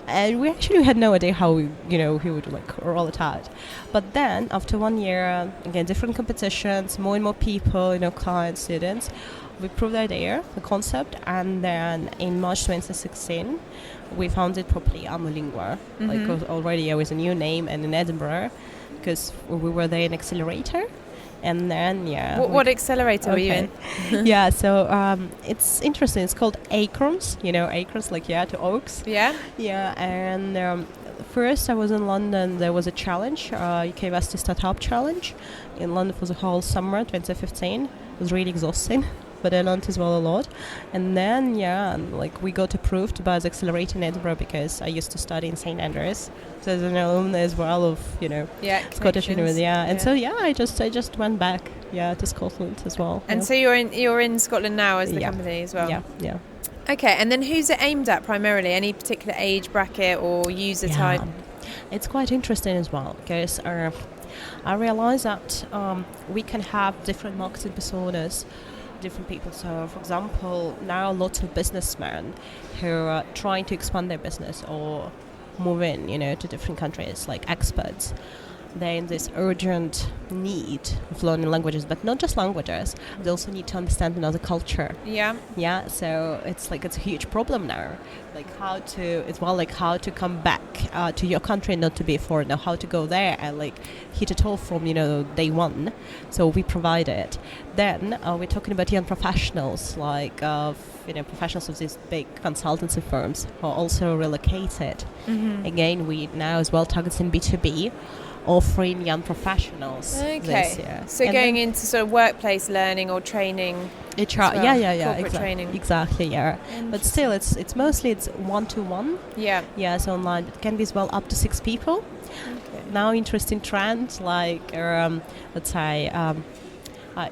And we actually had no idea how we would roll it out. But then after 1 year, again, different competitions, more and more people, clients, students, we proved the idea, the concept, and then in March 2016, we founded properly Amolingua. Already it was a new name, and in Edinburgh, because we were there in accelerator. And then, What accelerator were you in? Yeah, so it's interesting. It's called Acorns, Acorns, to oaks. Yeah? Yeah, and first I was in London. There was a challenge, UK Best Startup Challenge, in London for the whole summer, 2015. It was really exhausting, but I learned as well a lot. And then, we got approved by the accelerator in Edinburgh because I used to study in St. Andrews. So there's an alumni as well of, Scottish University. And so, I just went back, to Scotland as well. And so you're in Scotland now as the company as well? Yeah. Okay, and then who's it aimed at primarily? Any particular age bracket or user type? It's quite interesting as well because I realised that we can have different marketing personas, different people. So, for example, now lots of businessmen who are trying to expand their business or move in, to different countries, like experts. They're in this urgent need of learning languages, but not just languages. They also need to understand another culture. Yeah. So it's a huge problem now. How to come back to your country, not to be a foreigner. How to go there and hit it off from day one. So we provide it. Then we're talking about young professionals, professionals of these big consultancy firms who are also relocated. Again, we now as well targeting B2B. Offering young professionals this year. So going into sort of workplace learning or training. HR, corporate training. Exactly, yeah. But still, it's mostly one-to-one. Yeah. So online, it can be as well up to 6 people. Okay. Now, interesting trends let's say a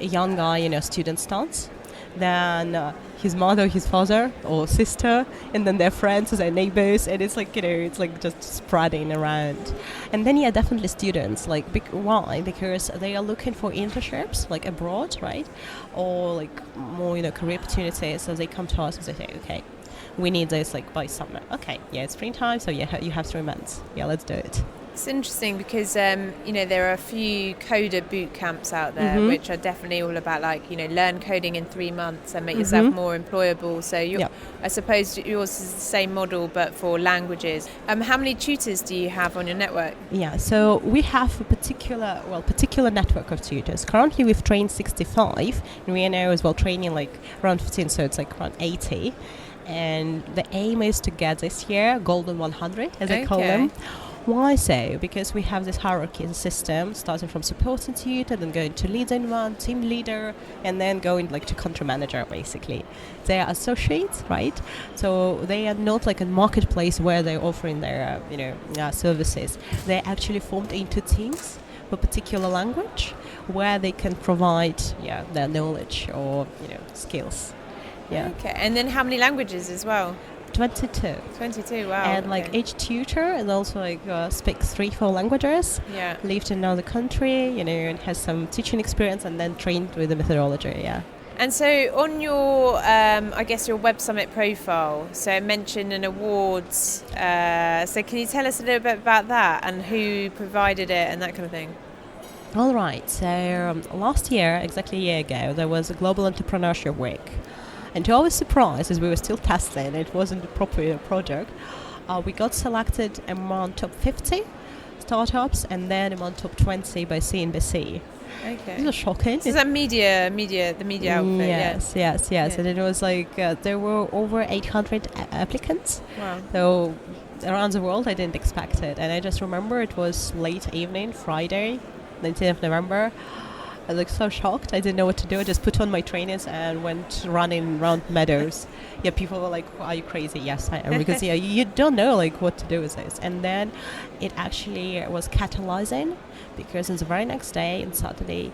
young guy, student starts. Then his mother, his father, or sister, and then their friends, their neighbors, and it's just spreading around. And then definitely students. Why? Because they are looking for internships abroad, right? Or more career opportunities. So they come to us and they say, okay, we need this by summer. Okay, it's springtime, so you have 3 months. Yeah, let's do it. It's interesting because there are a few coder boot camps out there which are definitely all about learn coding in 3 months and make yourself more employable. So I suppose yours is the same model but for languages. How many tutors do you have on your network? Yeah, so we have a particular network of tutors. Currently we've trained 65 and we are now as well training around 15, so it's around 80. And the aim is to get this year golden 100 as I call them. Why so? Because we have this hierarchy system starting from supporting tutor, then going to leader in one, team leader, and then going to country manager basically. They are associates, right? So they are not a marketplace where they're offering their services. They're actually formed into teams for a particular language where they can provide their knowledge or skills. Yeah. Okay, and then how many languages as well? 22. 22, wow. And each tutor is also speaks 3-4 languages. Yeah. Lived in another country, and has some teaching experience and then trained with the methodology, yeah. And so on your, your Websummit profile, so mention an awards. So can you tell us a little bit about that and who provided it and that kind of thing? All right. So last year, exactly a year ago, there was a Global Entrepreneurship Week. And to our surprise, as we were still testing, it wasn't a proper project, we got selected among top 50 startups and then among top 20 by CNBC. Okay. It was shocking. So is that the media outfit? Yes. And it was there were over 800 applicants. Wow. So around the world, I didn't expect it. And I just remember it was late evening, Friday, 19th of November. I was so shocked. I didn't know what to do. I just put on my trainers and went running around meadows. People were like, are you crazy? Yes, I am. Because you don't know what to do with this. And then it actually was catalyzing because on the very next day, on Saturday,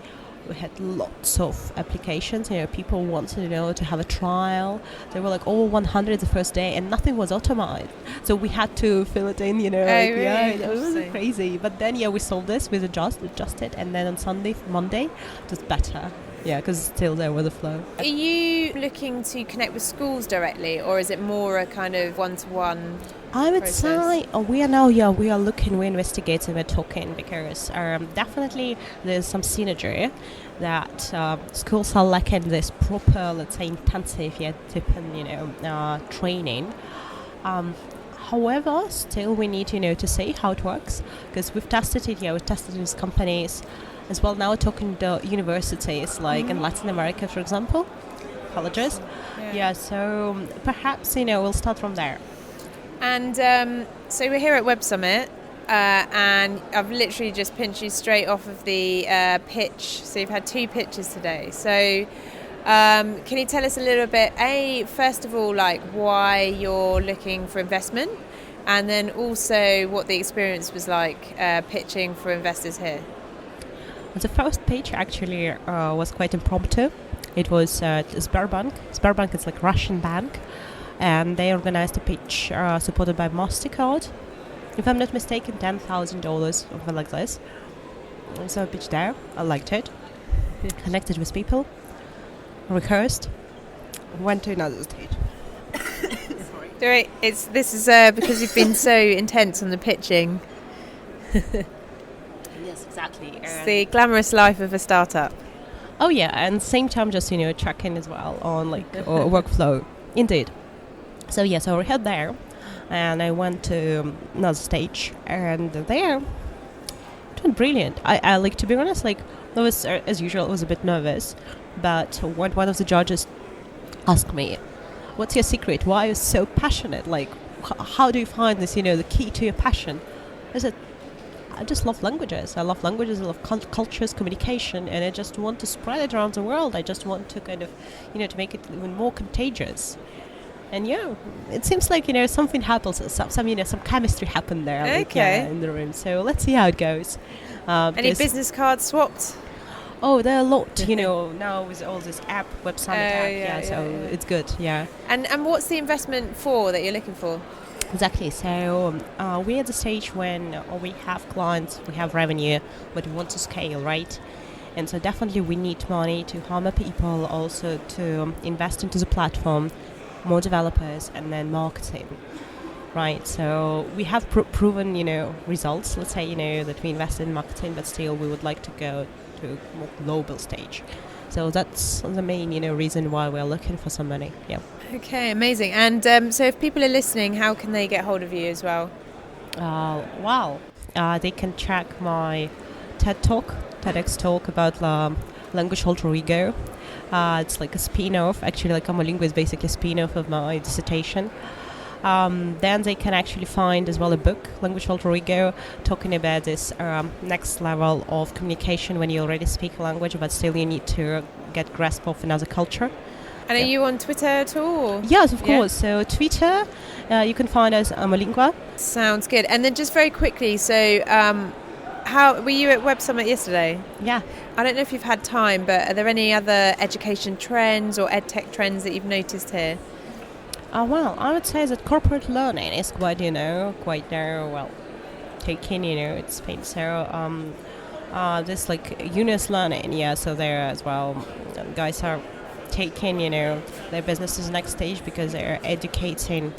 we had lots of applications. People wanted, to have a trial. They were like over 100 the first day, and nothing was automated. So we had to fill it in, Really? Yeah, it was crazy. But then, we solved this. We adjusted, and then on Monday, it was better. Yeah, because still there was a flow. Are you looking to connect with schools directly, or is it more a kind of one-to-one I would process? say we are looking, we're investigating, we're talking, because definitely there's some synergy that schools are lacking this proper, let's say, intensive yet training. However, still we need, to see how it works, because we've tested it, we've tested it with companies as well. Now talking to universities, like in Latin America, for example, colleges. Yeah, so perhaps, we'll start from there. And so we're here at Websummit, and I've literally just pinched you straight off of the pitch. So you've had 2 pitches today. So can you tell us a little bit, first of all, like why you're looking for investment, and then also what the experience was like pitching for investors here? The first pitch actually was quite impromptu. It was Sberbank. Sberbank is like Russian bank. And they organized a pitch supported by MasterCard. If I'm not mistaken, $10,000, something like this. So I pitched there. I liked it. Connected with people. Rehearsed. Went to another stage. Sorry, this is because you've been so intense on the pitching. Yes, exactly. It's the glamorous life of a startup. Oh yeah, and same time just checking as well on workflow. Indeed. So yes, I head there, and I went to another stage, and there it went brilliant. I like, to be honest, I was as usual, I was a bit nervous, but when one of the judges asked me, "What's your secret? Why are you so passionate? How do you find this? The key to your passion?" I said, "I just love languages. I love cultures, communication, and I just want to spread it around the world. I just want to kind of, to make it even more contagious." And it seems like something happens, some chemistry happened there, in the room. So let's see how it goes. Any business cards swapped? Oh, there are a lot. Now with all this app, Websummit app, it's good. Yeah. And what's the investment for that you're looking for? Exactly. So we're at the stage when we have clients, we have revenue, but we want to scale, right? And so definitely we need money to hire people, also to invest into the platform, more developers, and then marketing, right? So we have proven, results. Let's say, that we invested in marketing, but still we would like to go to a more global stage. So that's the main, reason why we're looking for some money. Yeah. Okay, amazing. And so if people are listening, how can they get hold of you as well? They can check my TEDx talk about language alter ego. It's like a spin-off. Actually, Amolingua is basically a spin-off of my dissertation. Then they can actually find as well a book, Language Alter Ego, talking about this next level of communication when you already speak a language, but still you need to get grasp of another culture. And are you on Twitter at all? Yes, of course. So Twitter, you can find us Amolingua. Sounds good. And then just very quickly, so how were you at Websummit yesterday? Yeah. I don't know if you've had time, but are there any other education trends or EdTech trends that you've noticed here? Well, I would say that corporate learning is quite taken, it's been so, this UNIS learning, so there as well, guys are taking, their businesses next stage because they're educating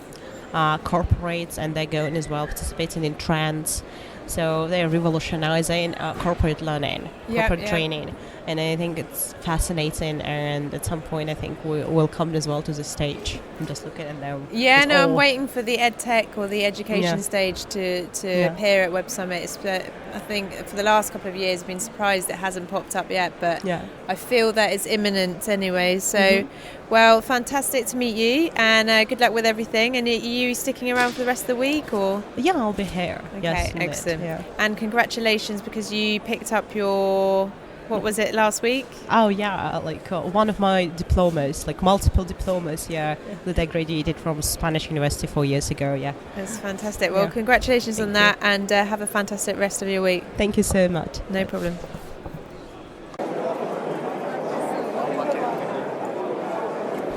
corporates, and they're going as well participating in trends. So they're revolutionizing corporate learning, corporate training. And I think it's fascinating, and at some point I think we'll come as well to the stage and just look at it now. Yeah, I'm waiting for the EdTech or the education stage to appear at Websummit. I think for the last couple of years I've been surprised it hasn't popped up yet, but I feel that it's imminent anyway. So, well, fantastic to meet you, and good luck with everything. And are you sticking around for the rest of the week, or? Yeah, I'll be here. Okay, yes, excellent. Yeah. And congratulations, because you picked up your... What was it, last week? Oh, yeah, one of my diplomas, multiple diplomas, that I graduated from Spanish University 4 years ago, That's fantastic. Well, congratulations on that, and have a fantastic rest of your week. Thank you so much. No problem.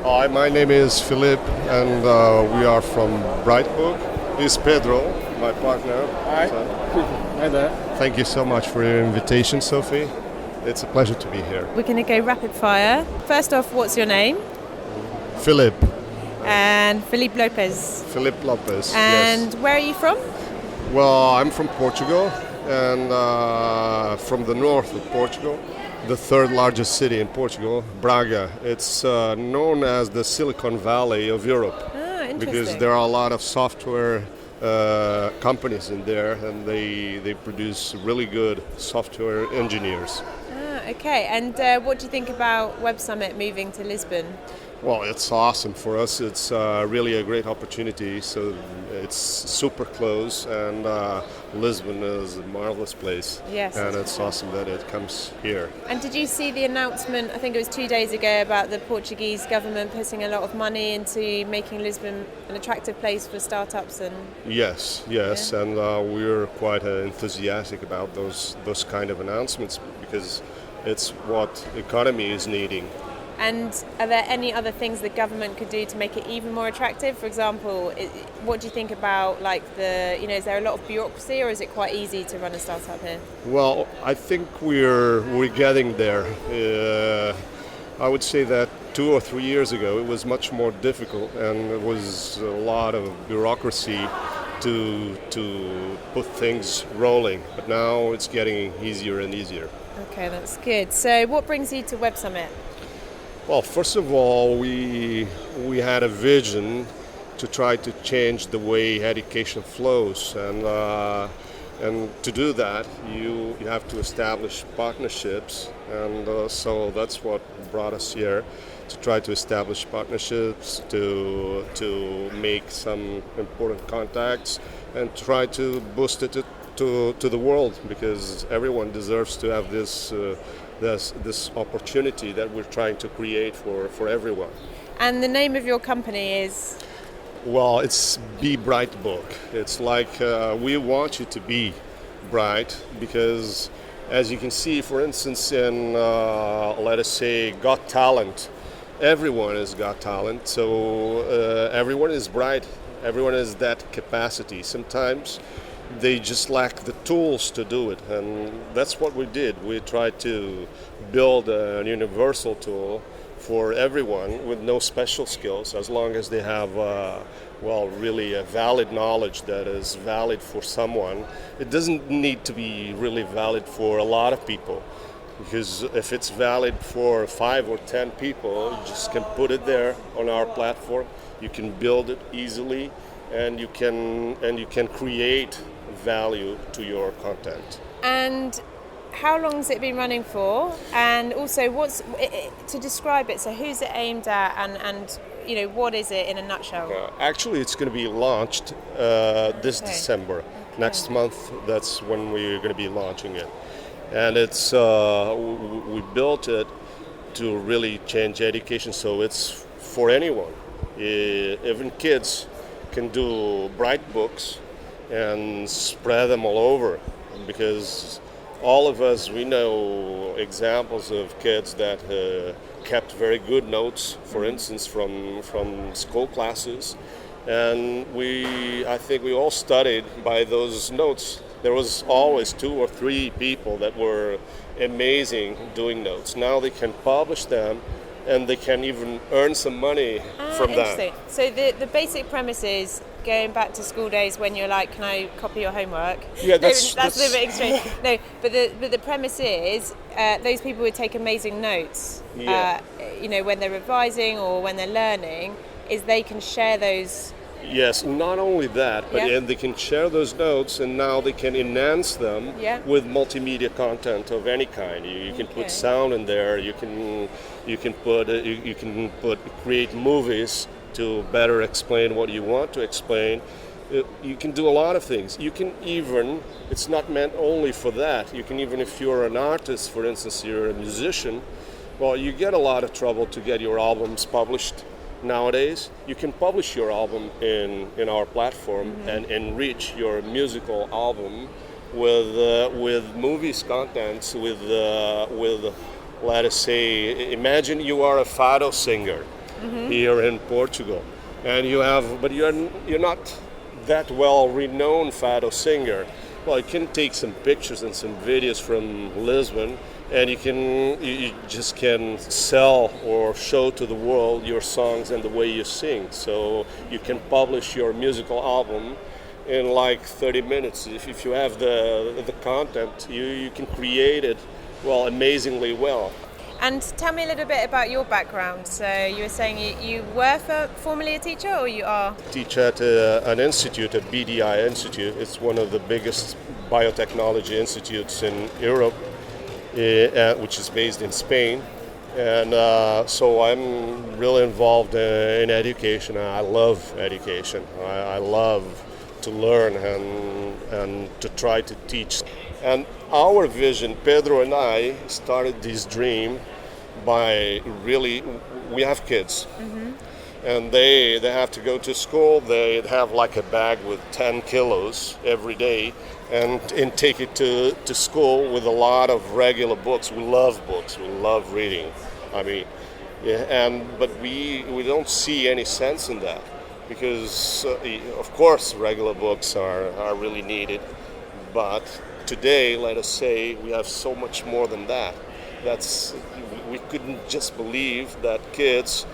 Hi, my name is Philip, and we are from Brightbook. This is Pedro, my partner. Hi. Hi there. Thank you so much for your invitation, Sophie. It's a pleasure to be here. We're going to go rapid fire. First off, what's your name? Philip. And Felipe Lopez. Philip Lopez, And yes. where are you from? Well, I'm from Portugal, and from the north of Portugal, the third largest city in Portugal, Braga. It's known as the Silicon Valley of Europe. Interesting. Because there are a lot of software companies in there, and they produce really good software engineers. Okay, and what do you think about Websummit moving to Lisbon? Well, it's awesome for us. It's really a great opportunity. So it's super close, and Lisbon is a marvelous place. Yes. And it's awesome that it comes here. And did you see the announcement, I think it was 2 days ago, about the Portuguese government putting a lot of money into making Lisbon an attractive place for startups? And Yes, Yeah. and we're quite enthusiastic about those kind of announcements because it's what economy is needing. And are there any other things the government could do to make it even more attractive? For example, what do you think about is there a lot of bureaucracy, or is it quite easy to run a startup here? Well, I think we're getting there. I would say that 2 or 3 years ago it was much more difficult, and there was a lot of bureaucracy to put things rolling. But now it's getting easier and easier. Okay, that's good. So what brings you to Websummit? Well, first of all, we had a vision to try to change the way education flows, and to do that, you have to establish partnerships, and so that's what brought us here, to try to establish partnerships, to make some important contacts, and try to boost it to the world, because everyone deserves to have this opportunity that we're trying to create for everyone. And the name of your company is? Well, it's Be Bright Book. It's like we want you to be bright, because as you can see, for instance, in let us say Got Talent, everyone has got talent, so everyone is bright, everyone has that capacity. Sometimes they just lack the tools to do it, and that's what we did. We tried to build a universal tool for everyone with no special skills, as long as they have really a valid knowledge that is valid for someone. It doesn't need to be really valid for a lot of people, because if it's valid for 5 or 10 people, you just can put it there on our platform. You can build it easily, and you can create value to your content. And how long has it been running for? And also, to describe it, so who's it aimed at, and what is it in a nutshell? Actually, it's going to be launched this December. Okay. Next month, that's when we're going to be launching it. And it's we built it to really change education, so it's for anyone. Even kids can do bright books and spread them all over, because all of us, we know examples of kids that kept very good notes, for instance, from school classes, and I think we all studied by those notes. There was always 2 or 3 people that were amazing doing notes. Now they can publish them, and they can even earn some money from that. So the basic premise is going back to school days when you're like, can I copy your homework? Yeah, that's a little bit extreme. No, but the premise is those people would take amazing notes. Yeah. When they're revising or when they're learning, is they can share those. Yes, not only that, but and they can share those notes, and now they can enhance them with multimedia content of any kind. You can put sound in there. You can create movies to better explain what you want to explain. You can do a lot of things. You can even, it's not meant only for that. You can even, if you're an artist, for instance, you're a musician, well, you get a lot of trouble to get your albums published. Nowadays, you can publish your album in our platform and enrich your musical album with movies contents, with let us say, imagine you are a fado singer here in Portugal. And but you're not that well renowned fado singer. Well, you can take some pictures and some videos from Lisbon, and you just can sell or show to the world your songs and the way you sing. So you can publish your musical album in like 30 minutes. If you have the content, you can create it, well, amazingly well. And tell me a little bit about your background. So you were saying you were formerly a teacher, or you are? Teach at an institute, a BDI institute. It's one of the biggest biotechnology institutes in Europe, which is based in Spain. And so I'm really involved in education. I love education. I love to learn and to try to teach. And our vision, Pedro and I, started this dream by we have kids, and they have to go to school. They have like a bag with 10 kilos every day and take it to school with a lot of regular books. We love books. We love reading. I mean, but we don't see any sense in that, because of course regular books are really needed, but today, let us say, we have so much more than that. We couldn't just believe that kids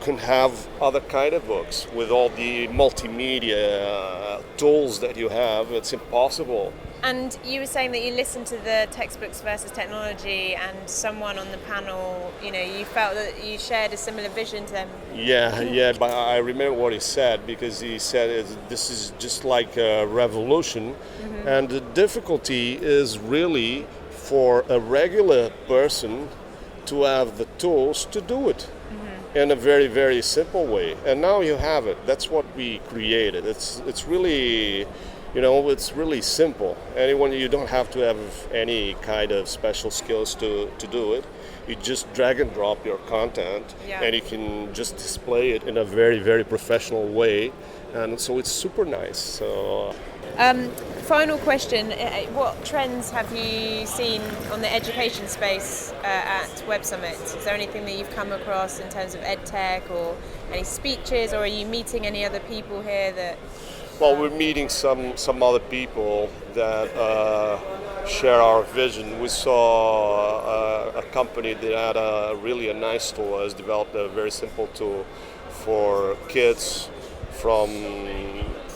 can have other kind of books with all the multimedia tools that you have. It's impossible. And you were saying that you listened to the textbooks versus technology, and someone on the panel, you felt that you shared a similar vision to them. Yeah, but I remember what he said, because he said this is just like a revolution, and the difficulty is really for a regular person to have the tools to do it in a very, very simple way. And now you have it. That's what we created. It's really, it's really simple. You don't have to have any kind of special skills to do it. You just drag and drop your content, and you can just display it in a very, very professional way. And so it's super nice. So. Final question, what trends have you seen on the education space at Websummit? Is there anything that you've come across in terms of EdTech, or any speeches, or are you meeting any other people here that... Well, we're meeting some other people that share our vision. We saw a company that had a nice tool, has developed a very simple tool for kids from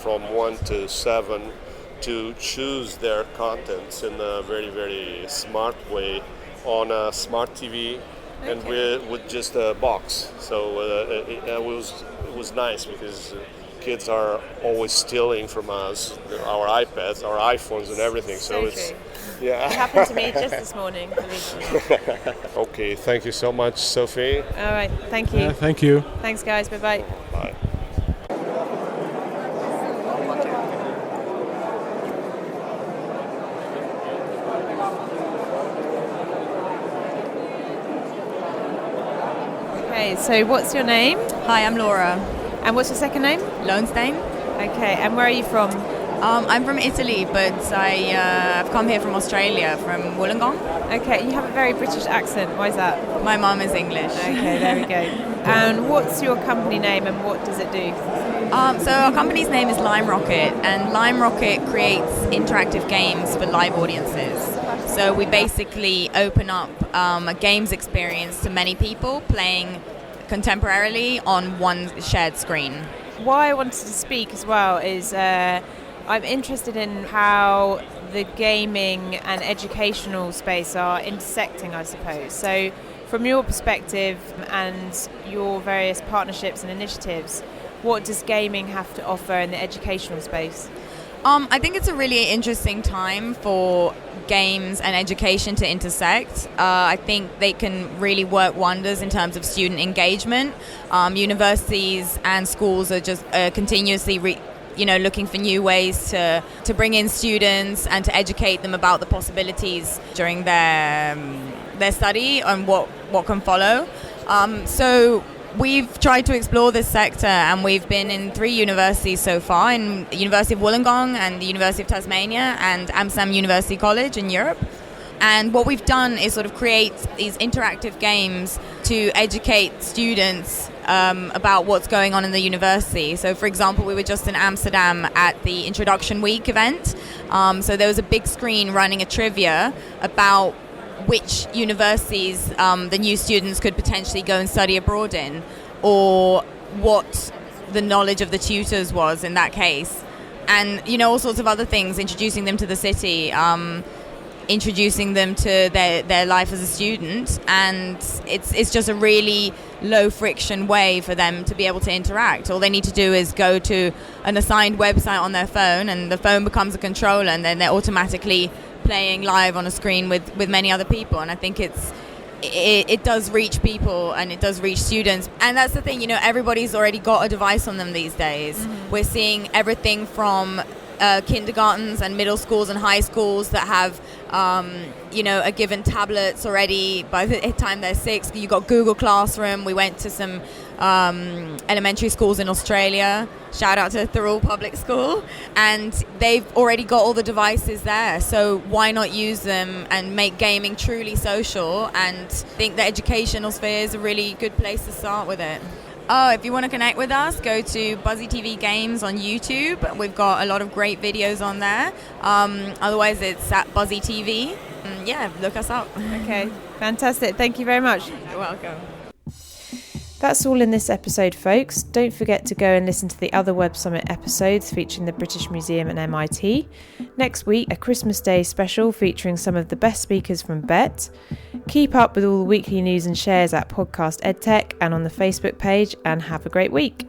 1 to 7 to choose their contents in a very, very smart way on a smart TV, and with just a box. So it was nice, because kids are always stealing from us our iPads, our iPhones, and everything. So it's true. It happened to me just this morning, believe me. Okay, thank you so much, Sophie. All right, thank you. Thank you. Thanks, guys. Bye-bye. Bye. Okay, so what's your name? Hi, I'm Laura. And what's your second name? Lowenstein. Okay, and where are you from? I'm from Italy, but I've come here from Australia, from Wollongong. Okay, you have a very British accent. Why is that? My mum is English. Okay, there we go. And what's your company name, and what does it do? So our company's name is LimeRocket, and LimeRocket creates interactive games for live audiences. So we basically open up a games experience to many people playing contemporarily on one shared screen. Why I wanted to speak as well is I'm interested in how the gaming and educational space are intersecting, I suppose. So from your perspective and your various partnerships and initiatives, what does gaming have to offer in the educational space? I think it's a really interesting time for games and education to intersect. I think they can really work wonders in terms of student engagement. Universities and schools are just continuously looking for new ways to bring in students and to educate them about the possibilities during their study and what can follow. So we've tried to explore this sector, and we've been in 3 universities so far, in the University of Wollongong and the University of Tasmania and Amsterdam University College in Europe. And what we've done is sort of create these interactive games to educate students about what's going on in the university. So, for example, we were just in Amsterdam at the Introduction Week event. So there was a big screen running a trivia about which universities the new students could potentially go and study abroad in, or what the knowledge of the tutors was in that case. And, all sorts of other things, introducing them to the city, introducing them to their life as a student, and it's just a really low friction way for them to be able to interact. All they need to do is go to an assigned website on their phone, and the phone becomes a controller, and then they're automatically playing live on a screen with many other people. And I think it does reach people, and it does reach students. And that's the thing, everybody's already got a device on them these days. Mm-hmm. We're seeing everything from kindergartens and middle schools and high schools that have are given tablets already by the time they're 6. You got Google Classroom. We went to some elementary schools in Australia. Shout out to Thurl Public School, and they've already got all the devices there. So why not use them and make gaming truly social? And I think the educational sphere is a really good place to start with it. Oh, if you want to connect with us, go to Buzzy TV Games on YouTube. We've got a lot of great videos on there. Otherwise, it's at Buzzy TV. Look us up. Okay, fantastic. Thank you very much. You're welcome. That's all in this episode, folks. Don't forget to go and listen to the other Websummit episodes featuring the British Museum and MIT. Next week, a Christmas Day special featuring some of the best speakers from BET. Keep up with all the weekly news and shares at Podcast EdTech and on the Facebook page, and have a great week.